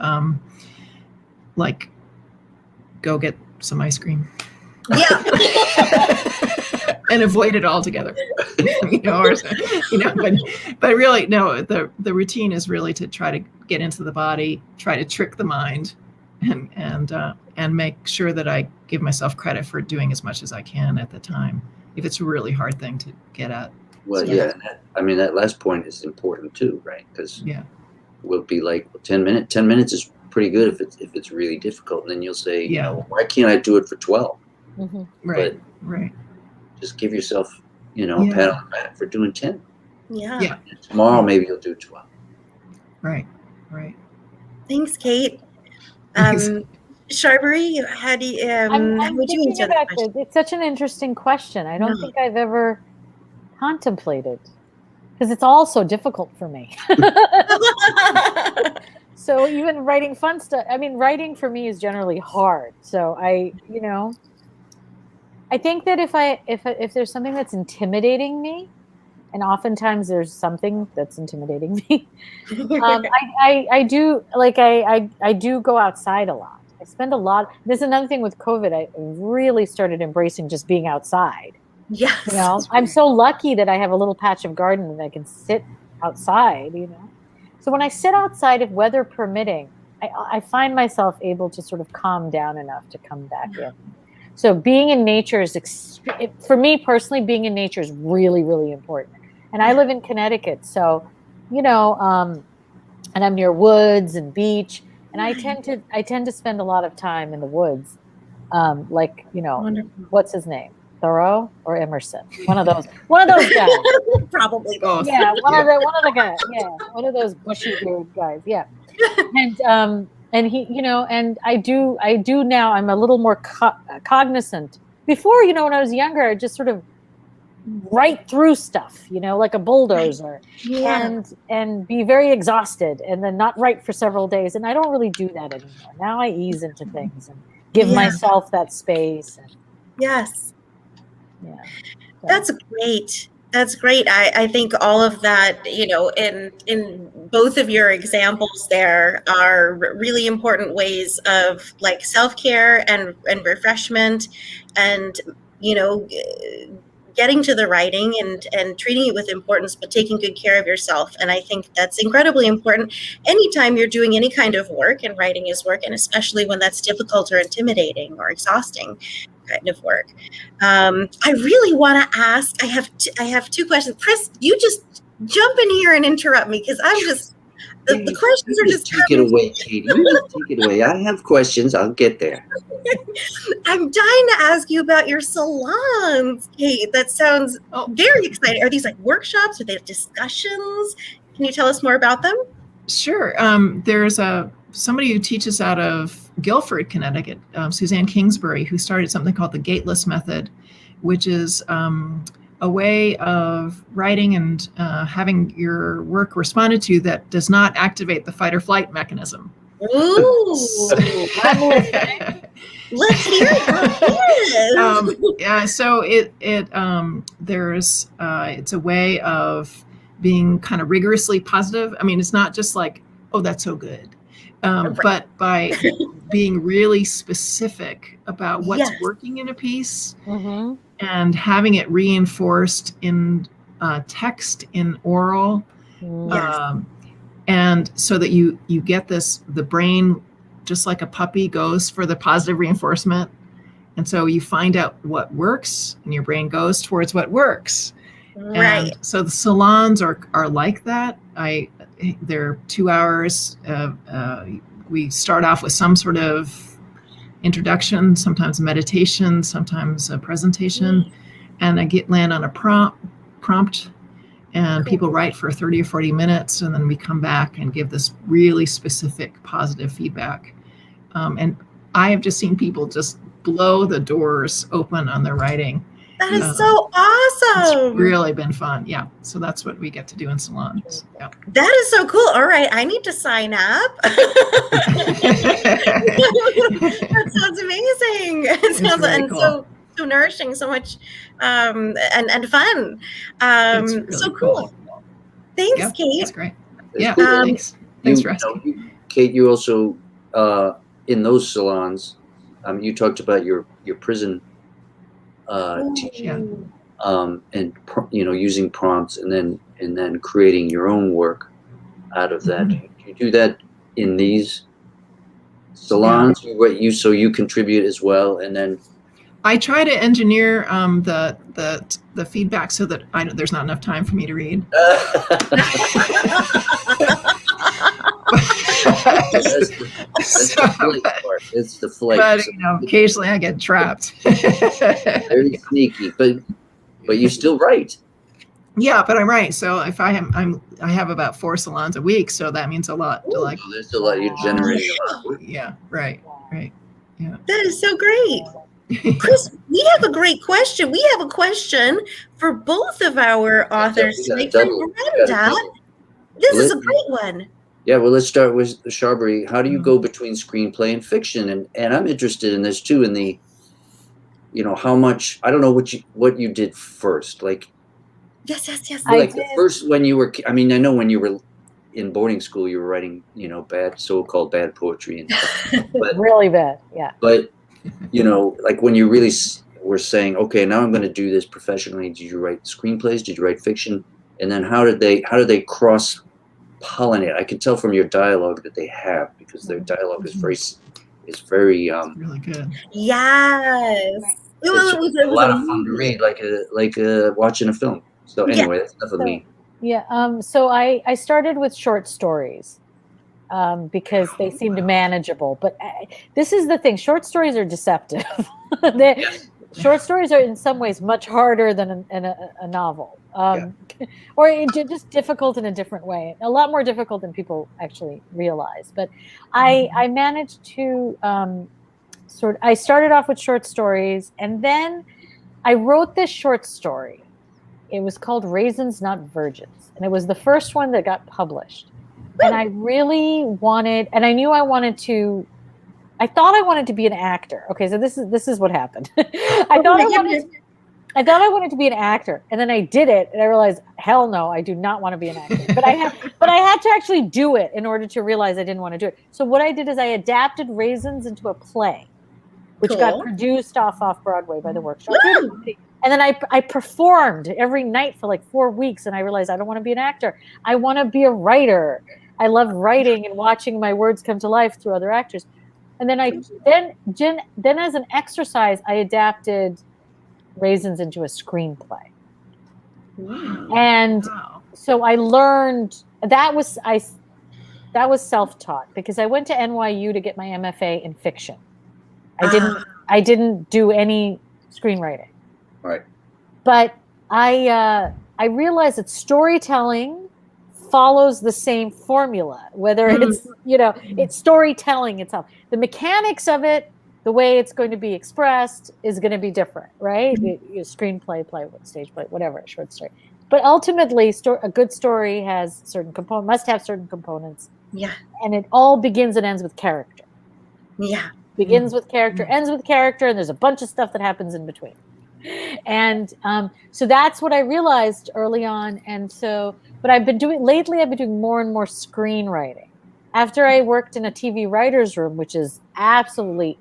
Speaker 5: go get some ice cream.
Speaker 2: Yeah.
Speaker 5: And avoid it altogether. But really, no, the routine is really to try to get into the body, try to trick the mind, and make sure that I give myself credit for doing as much as I can at the time, if it's a really hard thing to get at.
Speaker 1: Well, that last point is important too, right? Because we'll be like, 10 minutes. 10 minutes is pretty good if it's really difficult, and then you'll say, why can't I do it for 12?
Speaker 4: Mm-hmm.
Speaker 5: Right.
Speaker 1: Just give yourself, a pat on the back for doing 10.
Speaker 2: Yeah.
Speaker 1: And tomorrow maybe you'll do 12.
Speaker 5: Right.
Speaker 2: Thanks, Kate. Sharbari, how do you?
Speaker 4: I'm
Speaker 2: how would you
Speaker 4: thinking
Speaker 2: answer
Speaker 4: about
Speaker 2: that question?
Speaker 4: it's such an interesting question. I don't think I've ever contemplated, because it's all so difficult for me. So even writing fun stuff, I mean, writing for me is generally hard. So I think that if there's something that's intimidating me, and oftentimes there's something that's intimidating me, I do go outside a lot. I spend a lot. This is another thing with COVID. I really started embracing just being outside.
Speaker 2: Yes.
Speaker 4: I'm so lucky that I have a little patch of garden that I can sit outside, So when I sit outside, if weather permitting, I find myself able to sort of calm down enough to come back in. So being in nature is, for me personally, being in nature is really, really important. And I live in Connecticut, so, and I'm near woods and beach, and I tend to spend a lot of time in the woods.
Speaker 2: Wonderful.
Speaker 4: What's his name? Thoreau or Emerson? One of those guys.
Speaker 2: Probably both.
Speaker 4: Yeah, one of the guys. Yeah, one of those bushy beard guys. Yeah, and he, and I do now. I'm a little more cognizant. Before, when I was younger, I just sort of write through stuff, like a bulldozer, and be very exhausted, and then not write for several days. And I don't really do that anymore. Now I ease into things and give myself that space.
Speaker 2: Yes.
Speaker 4: Yeah. So.
Speaker 2: That's great. That's great. I think all of that, in both of your examples there are really important ways of like self-care and refreshment and, getting to the writing and treating it with importance, but taking good care of yourself. And I think that's incredibly important anytime you're doing any kind of work, and writing is work, and especially when that's difficult or intimidating or exhausting kind of work. I really want to ask, I have two questions. Chris, you just jump in here and interrupt me, because I'm just, the questions are just
Speaker 1: take it away, Katie. You just take it away. I have questions. I'll get there.
Speaker 2: I'm dying to ask you about your salons, Kate. That sounds very exciting. Are these like workshops? Are they discussions? Can you tell us more about them?
Speaker 5: Sure. There's somebody who teaches out of Guilford, Connecticut, Suzanne Kingsbury, who started something called the Gateless Method, which is a way of writing and having your work responded to that does not activate the fight or flight mechanism.
Speaker 2: Ooh, let's hear it.
Speaker 5: So it's a way of being kind of rigorously positive. I mean, it's not just like, oh, that's so good. But by being really specific about what's working in a piece, and having it reinforced in text, in oral, and so that you get this, the brain, just like a puppy, goes for the positive reinforcement. And so you find out what works, and your brain goes towards what works.
Speaker 2: Right.
Speaker 5: And so the salons are like that. They're 2 hours. We start off with some sort of introduction, sometimes meditation, sometimes a presentation, and I land on a prompt, and people write for 30 or 40 minutes, and then we come back and give this really specific positive feedback. And I have just seen people just blow the doors open on their writing.
Speaker 2: That is so awesome.
Speaker 5: It's really been fun. Yeah. So that's what we get to do in salons. Yeah.
Speaker 2: That is so cool. All right. I need to sign up. That sounds amazing. It sounds really cool. So nourishing, so much and fun. Really so cool. Thanks, Kate.
Speaker 5: That's great. Yeah. Thanks for asking.
Speaker 1: Kate, you also in those salons, you talked about your prison teaching, and using prompts, and then creating your own work out of that. Do you do that in these salons? So you contribute as well, and then
Speaker 5: I try to engineer the feedback so that there's not enough time for me to read.
Speaker 1: It's the flake.
Speaker 5: But occasionally I get trapped.
Speaker 1: Very sneaky, but you still write.
Speaker 5: Yeah, but I'm right. So if I have about 4 salons a week, so that means a lot.
Speaker 1: There's a lot. You're generating a lot.
Speaker 5: Yeah, right. Yeah.
Speaker 2: That is so great. Chris, we have a great question. We have a question for both of our authors tonight. From Brenda. This is a great one.
Speaker 1: Yeah, well, let's start with Sharbari. How do you go between screenplay and fiction? And I'm interested in this too, in the, how much, I don't know what you did first. Like,
Speaker 2: Yes.
Speaker 1: like the first, when you were, I mean, I know when you were in boarding school, you were writing, so-called bad poetry and stuff. But,
Speaker 4: really bad. Yeah.
Speaker 1: But, like when you really were saying, okay, now I'm going to do this professionally. Did you write screenplays? Did you write fiction? And then how did they cross pollinate? I can tell from your dialogue that they have, because their dialogue is very
Speaker 5: Really good.
Speaker 2: Yes. It was
Speaker 1: a lot of fun to read, like watching a film. So anyway, that's enough of me.
Speaker 4: Yeah. So I started with short stories because they seemed manageable. But this is the thing: short stories are deceptive. Short stories are in some ways much harder than a novel, or just difficult in a different way. A lot more difficult than people actually realize. But I managed to I started off with short stories, and then I wrote this short story. It was called Raisins Not Virgins, and it was the first one that got published. And I really wanted, and I knew I thought I wanted to be an actor. Okay, so this is what happened. I thought I wanted to be an actor, and then I did it, and I realized, hell no, I do not want to be an actor. But I had to actually do it in order to realize I didn't want to do it. So what I did is I adapted Raisins into a play, which got produced off Broadway by the Workshop. And then I performed every night for like 4 weeks, and I realized I don't want to be an actor. I want to be a writer. I love writing and watching my words come to life through other actors. And then then as an exercise, I adapted Raisins into a screenplay. And so I learned that was self-taught, because I went to NYU to get my MFA in fiction. I didn't do any screenwriting.
Speaker 1: Right.
Speaker 4: But I realized that storytelling follows the same formula, whether it's, it's storytelling itself. The mechanics of it, the way it's going to be expressed is going to be different, right? Screenplay, stage play, whatever, short story. But ultimately, a good story has must have certain components.
Speaker 2: Yeah.
Speaker 4: And it all begins and ends with character.
Speaker 2: Yeah.
Speaker 4: Begins with character, ends with character, and there's a bunch of stuff that happens in between. And so that's what I realized early on. And so, but I've been doing more and more screenwriting. After I worked in a TV writer's room, which is absolutely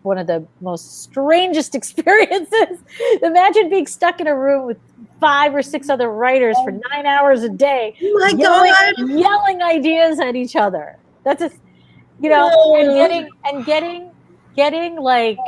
Speaker 4: one of the most strangest experiences. Imagine being stuck in a room with 5 or 6 other writers for 9 hours a day, yelling ideas at each other. That's just, and getting like,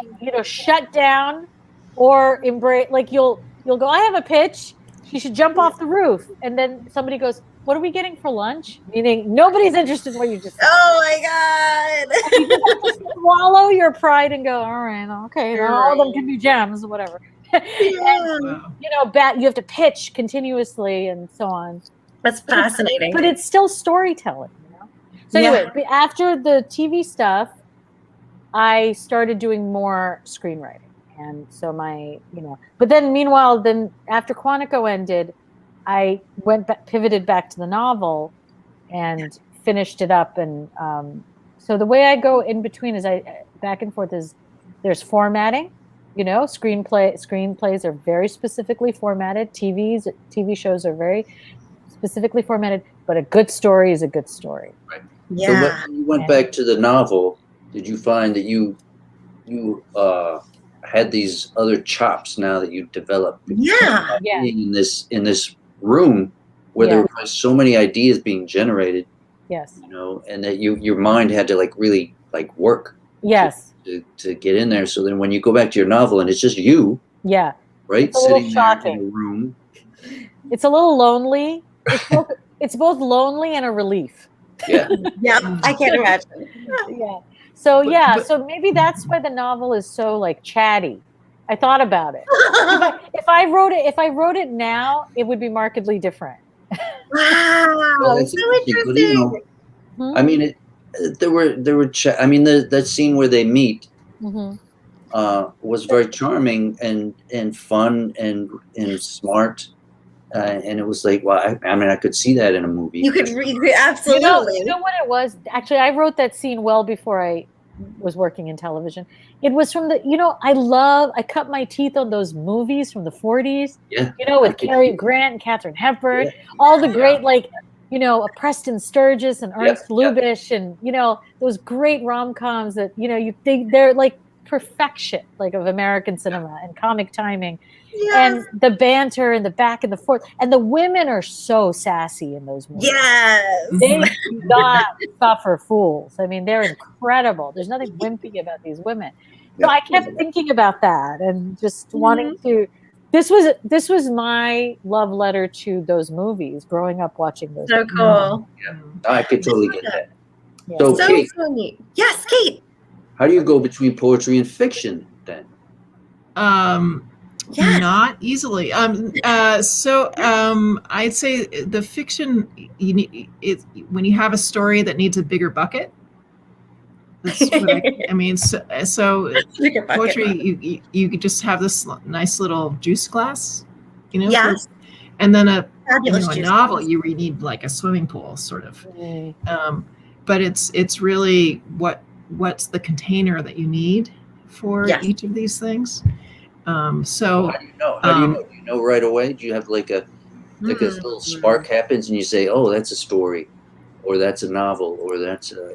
Speaker 4: shut down or embrace. Like you'll go, I have a pitch. You should jump off the roof. And then somebody goes, what are we getting for lunch? Meaning nobody's interested in what you just said.
Speaker 2: Oh my God.
Speaker 4: You just have to swallow your pride and go, all right, okay, all of them can be gems, whatever. And, you have to pitch continuously and so on.
Speaker 2: That's fascinating.
Speaker 4: But it's still storytelling, So anyway, after the TV stuff, I started doing more screenwriting. And so but then meanwhile, after Quantico ended, I pivoted back to the novel and finished it up. And so the way I go in between is back and forth there's formatting, screenplays are very specifically formatted. TV shows are very specifically formatted, but a good story is a good story.
Speaker 1: Right. Yeah. So when you went back to the novel, did you find that you had these other chops now that you developed? In this room where there were so many ideas being generated.
Speaker 4: Yes.
Speaker 1: And that your mind had to really work.
Speaker 4: Yes.
Speaker 1: To get in there. So then when you go back to your novel and it's just you.
Speaker 4: Yeah.
Speaker 1: Right?
Speaker 4: It's
Speaker 1: sitting
Speaker 4: shocking.
Speaker 1: there in a room.
Speaker 4: It's a little lonely. It's both lonely and a relief.
Speaker 1: Yeah.
Speaker 2: Yeah. I can't imagine.
Speaker 4: Yeah. So so maybe that's why the novel is so chatty. I thought about it. If I wrote it now, it would be markedly different.
Speaker 2: Wow,
Speaker 1: well, so interesting. I mean, there were that scene where they meet was very charming and fun and smart. and it was like, well, I mean, I could see that in a movie.
Speaker 2: You could absolutely.
Speaker 4: You know what it was? Actually, I wrote that scene well before I was working in television. It was from I cut my teeth on those movies from the 40s,
Speaker 1: Yeah.
Speaker 4: With Cary Grant and Katharine Hepburn, all the great, Preston Sturges and Ernst Lubitsch, and, those great rom-coms that, they're like perfection, like of American cinema and comic timing. Yes. And the banter and the back and the forth. And the women are so sassy in those movies.
Speaker 2: Yes.
Speaker 4: They do not suffer fools. I mean, they're incredible. There's nothing wimpy about these women. So I kept thinking about that and just wanting to. This was my love letter to those movies, growing up watching those.
Speaker 2: So cool.
Speaker 1: Yeah. I could totally get that.
Speaker 2: Yeah.
Speaker 1: So Kate,
Speaker 2: funny. Yes, Kate.
Speaker 1: How do you go between poetry and fiction then?
Speaker 5: Not easily. I'd say the fiction, when you have a story that needs a bigger bucket. That's what I mean. So poetry, you could just have this nice little juice glass,
Speaker 2: Yes.
Speaker 5: And then a novel,
Speaker 2: glass.
Speaker 5: you need like a swimming pool, sort of. But it's really what's the container that you need for each of these things. So
Speaker 1: how do you know? Do you know right away? Do you have like a little spark happens and you say, "Oh, that's a story," or "That's a novel," or "That's a."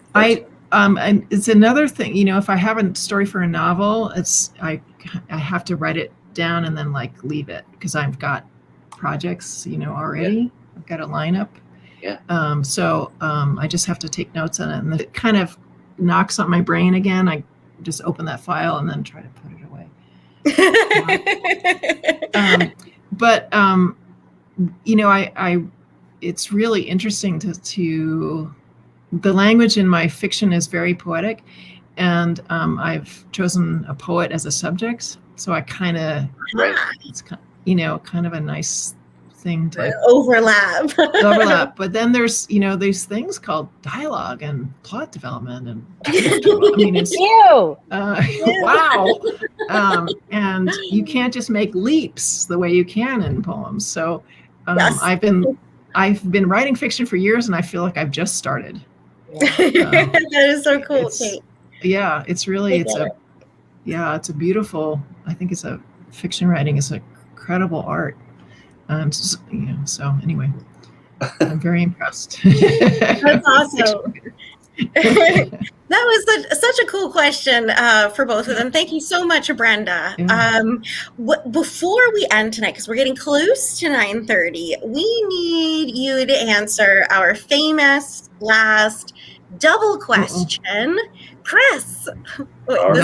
Speaker 5: And it's another thing, if I have a story for a novel, I have to write it down and then leave it because I've got projects, already. Yeah. I've got a lineup.
Speaker 1: Yeah.
Speaker 5: So I just have to take notes on it, and it kind of knocks on my brain again. I just open that file and then try to put it away. It's really interesting to the language in my fiction is very poetic, and I've chosen a poet as a subject, so I kind of it's kind of a nice thing to
Speaker 2: overlap.
Speaker 5: But then there's these things called dialogue and plot development, and I mean it's wow. And you can't just make leaps the way you can in poems. So I've been writing fiction for years, and I feel like I've just started.
Speaker 2: That is so cool, Kate.
Speaker 5: Yeah, it's really it's a beautiful. I think fiction writing is an incredible art. So anyway, I'm very impressed.
Speaker 2: That's awesome. That was such a cool question for both of them. Thank you so much, Brenda. Yeah. Before we end tonight, because we're getting close to 9:30, we need you to answer our famous last double question. Chris.
Speaker 1: Well,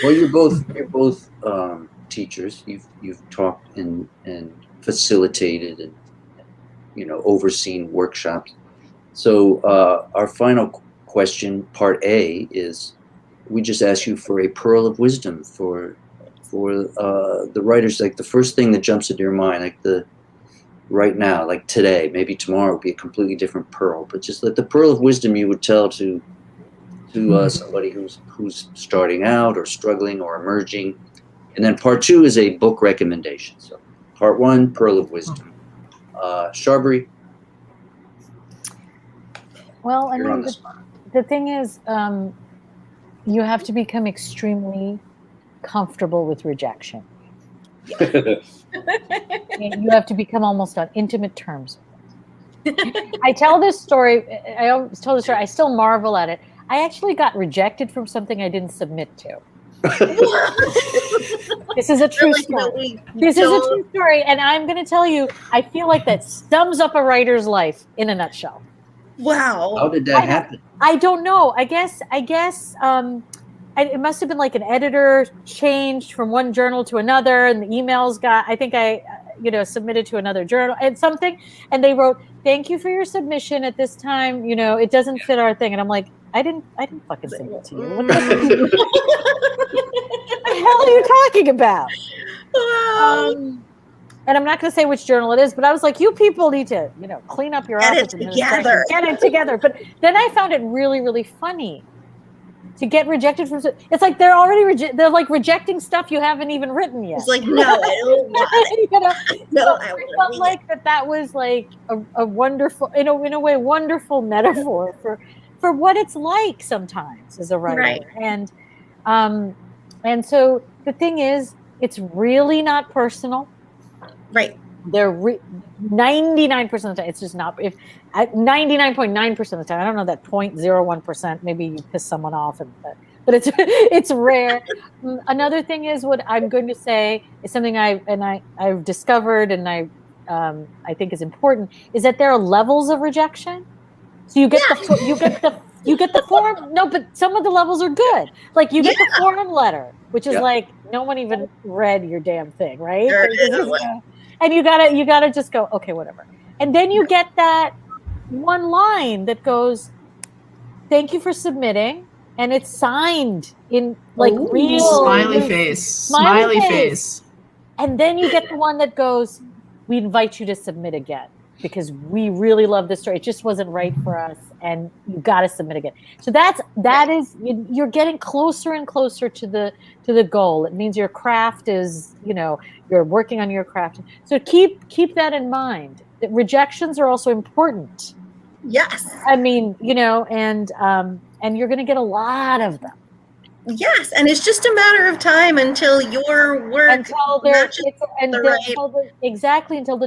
Speaker 1: you're both teachers. You've taught and facilitated and overseen workshops. So our final question, part A, is we just ask you for a pearl of wisdom for the writers. Like the first thing that jumps into your mind, right now, like today, maybe tomorrow will be a completely different pearl. But just the pearl of wisdom you would tell to somebody who's starting out or struggling or emerging. And then part 2 is a book recommendation. So part 1, pearl of wisdom. Sharbari.
Speaker 4: Well, I mean, the thing is, you have to become extremely comfortable with rejection. You have to become almost on intimate terms. I tell this story. I always tell this story. I still marvel at it. I actually got rejected from something I didn't submit to. This is a true story. This is a true story, and I'm going to tell you. I feel like that sums up a writer's life in a nutshell.
Speaker 2: Wow.
Speaker 1: How did that happen?
Speaker 4: I don't know. I guess it must have been like an editor changed from one journal to another, and the emails I think I submitted to another journal and something, and they wrote, "Thank you for your submission at this time. It doesn't fit our thing." And I'm like, I didn't fucking send it to you. What the hell are you talking about?
Speaker 2: Wow.
Speaker 4: And I'm not going to say which journal it is, but I was like, you people need to, clean up your office.
Speaker 2: Get it together.
Speaker 4: Get it together. But then I found it really, really funny to get rejected from, it's like they're already they're like rejecting stuff you haven't even written yet.
Speaker 2: It's like, no, I don't want it.
Speaker 4: You know?
Speaker 2: No,
Speaker 4: So
Speaker 2: I
Speaker 4: I
Speaker 2: wouldn't
Speaker 4: felt
Speaker 2: read
Speaker 4: like that was like a wonderful, in a way, wonderful metaphor for what it's like sometimes as a writer.
Speaker 2: Right.
Speaker 4: And so the thing is, it's really not personal.
Speaker 2: Right.
Speaker 4: They're 99% of the time, it's just not. If at 99.9% of the time, I don't know that 0.01%, maybe you piss someone off, but it's rare. Another thing is, what I'm going to say is something I've discovered, and I think is important, is that there are levels of rejection. So you get the form. No, but some of the levels are good. Like you get the form letter, which is like no one even read your damn thing, right? And you gotta just go, okay, whatever. And then you get that one line that goes, "Thank you for submitting," and it's signed in like real
Speaker 5: smiley face.
Speaker 4: And then you get the one that goes, "We invite you to submit again because we really love this story. It just wasn't right for us, and you got to submit again." So that is you're getting closer and closer to the goal. It means your craft is, you're working on your craft. So keep that in mind. That rejections are also important.
Speaker 2: Yes.
Speaker 4: I mean, and you're going to get a lot of them.
Speaker 2: Yes, and it's just a matter of time until your work
Speaker 4: until the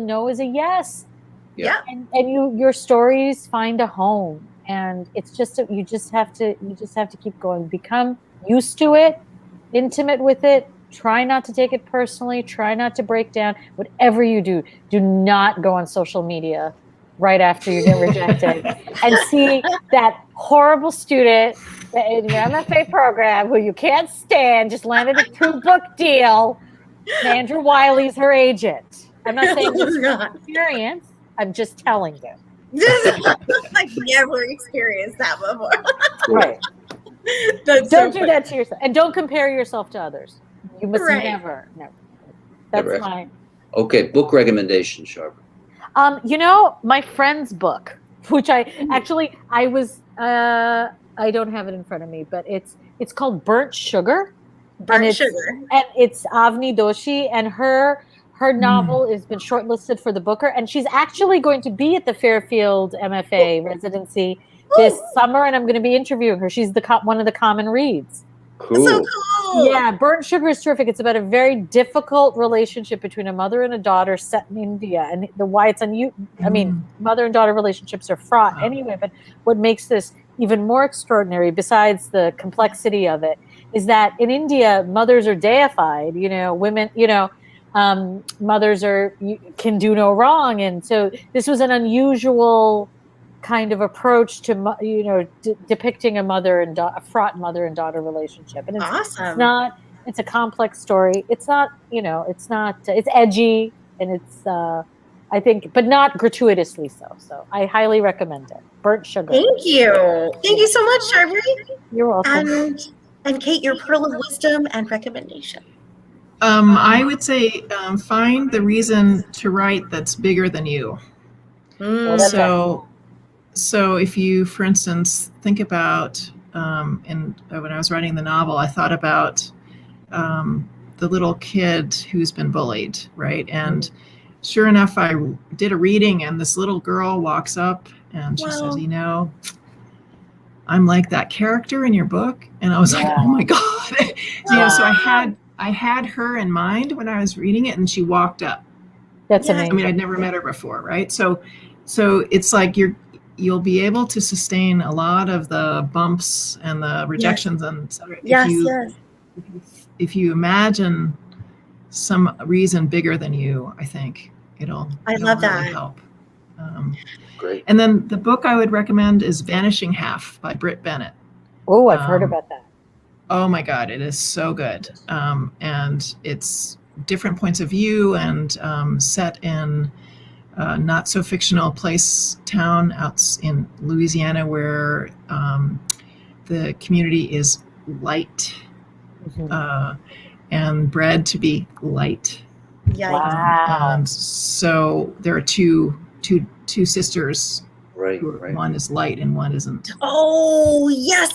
Speaker 4: no is a yes.
Speaker 2: Yeah.
Speaker 4: And your stories find a home, and it's just you just have to keep going. Become used to it, intimate with it. Try not to take it personally. Try not to break down. Whatever you do not go on social media right after you get rejected and see that horrible student in your MFA program who you can't stand just landed a 2-book deal. Andrew Wiley's her agent. I'm not saying this is an experience. I'm just telling you.
Speaker 2: I've never experienced that before.
Speaker 4: Right. Don't do that to yourself, and don't compare yourself to others. You must never. That's my.
Speaker 1: Okay, book recommendation, Sharbari.
Speaker 4: My friend's book, which I don't have it in front of me, but it's called Burnt Sugar. And it's Avni Doshi, and her novel has been shortlisted for the Booker, and she's actually going to be at the Fairfield MFA residency this summer, and I'm going to be interviewing her. She's one of the common reads.
Speaker 1: Cool.
Speaker 2: So cool.
Speaker 4: Yeah, Burnt Sugar is terrific. It's about a very difficult relationship between a mother and a daughter set in India, and why it's I mean, mother and daughter relationships are fraught anyway, but what makes this even more extraordinary, besides the complexity of it, is that in India, mothers are deified. Women, mothers can do no wrong, and so this was an unusual kind of approach to depicting a fraught mother and daughter relationship. And it's awesome. It's a complex story. It's not it's edgy, and it's I think, but not gratuitously so. So I highly recommend it. Burnt Sugar.
Speaker 2: Thank you so much, Sharbari.
Speaker 4: You're welcome.
Speaker 2: And Kate, your pearl of wisdom and recommendation.
Speaker 5: I would say find the reason to write that's bigger than you. So if you, for instance, think about, when I was writing the novel, I thought about the little kid who's been bullied, right? And sure enough, I did a reading, and this little girl walks up and she says, I'm like that character in your book. And I was like, oh my God. So I had her in mind when I was reading it, and she walked up.
Speaker 4: That's amazing.
Speaker 5: I mean, I'd never met her before, right? So it's like you'll be able to sustain a lot of the bumps and the rejections and if you imagine some reason bigger than you, I think it'll
Speaker 2: love that.
Speaker 5: Really help.
Speaker 1: Great.
Speaker 5: And then the book I would recommend is Vanishing Half by Britt Bennett.
Speaker 4: Oh, I've heard about that.
Speaker 5: Oh my God, it is so good. And it's different points of view, and set in not so fictional town out in Louisiana, where the community is light and bred to be light.
Speaker 2: Yeah.
Speaker 4: Wow.
Speaker 5: So there are two sisters
Speaker 1: Right, right.
Speaker 5: One is light and one isn't.
Speaker 2: Oh, yes.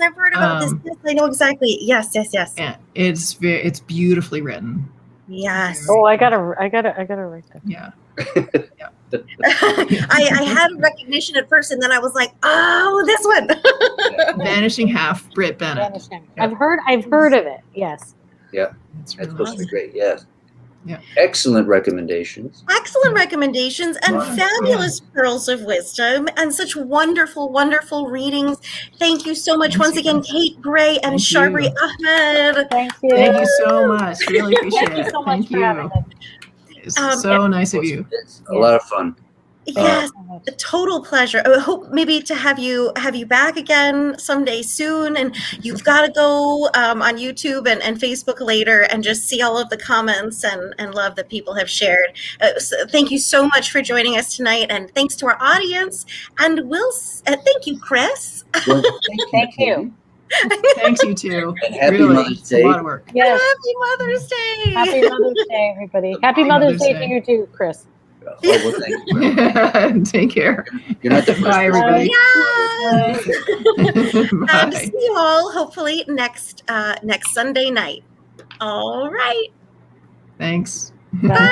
Speaker 2: I've heard about this. Yes, I know exactly. Yes.
Speaker 5: And it's beautifully written.
Speaker 2: Yes.
Speaker 4: Oh, I gotta write that.
Speaker 5: Yeah.
Speaker 2: I had a recognition at first, and then I was like, "Oh, this one."
Speaker 5: Vanishing Half, Britt Bennett.
Speaker 4: Vanishing. I've heard of it. Yes.
Speaker 1: Yeah,
Speaker 5: It's
Speaker 1: that's
Speaker 5: really
Speaker 1: supposed to be
Speaker 5: awesome.
Speaker 1: great. Yes.
Speaker 5: Yeah.
Speaker 1: Excellent recommendations.
Speaker 2: Excellent recommendations and
Speaker 1: Wow.
Speaker 2: fabulous pearls of wisdom and such wonderful, wonderful readings. Thank you so much
Speaker 5: Thanks,
Speaker 2: once
Speaker 5: you
Speaker 2: again,
Speaker 5: guys.
Speaker 2: Kate Gray and
Speaker 5: Thank
Speaker 2: Sharbari
Speaker 5: you.
Speaker 2: Ahmed.
Speaker 4: Thank you.
Speaker 5: Thank you so much. Really appreciate
Speaker 4: Thank you
Speaker 5: it.
Speaker 4: so much
Speaker 5: Thank
Speaker 4: for having
Speaker 5: you.
Speaker 4: us.
Speaker 5: It's so nice of you.
Speaker 1: It's a lot of fun.
Speaker 2: Yes, a total pleasure. I hope maybe to have you back again someday soon. And you've got to go on YouTube and Facebook later and just see all of the comments and love that people have shared. So thank you so much for joining us tonight, and thanks to our audience. And thank you, Chris.
Speaker 1: Well,
Speaker 4: Thank you.
Speaker 5: Thanks, you too.
Speaker 1: And happy
Speaker 5: Really,
Speaker 1: Mother's
Speaker 5: it's a
Speaker 1: Day.
Speaker 5: lot of work.
Speaker 4: Yes.
Speaker 2: Happy Mother's Day.
Speaker 4: Happy Mother's Day, everybody. Happy Mother's Day to you too, Chris.
Speaker 1: Oh, well, thank you.
Speaker 5: Take care.
Speaker 1: You're not the first
Speaker 5: Bye,
Speaker 1: person.
Speaker 5: everybody.
Speaker 2: Yes. And
Speaker 5: Bye.
Speaker 2: see you all hopefully next Sunday night. All right.
Speaker 5: Thanks.
Speaker 4: Bye.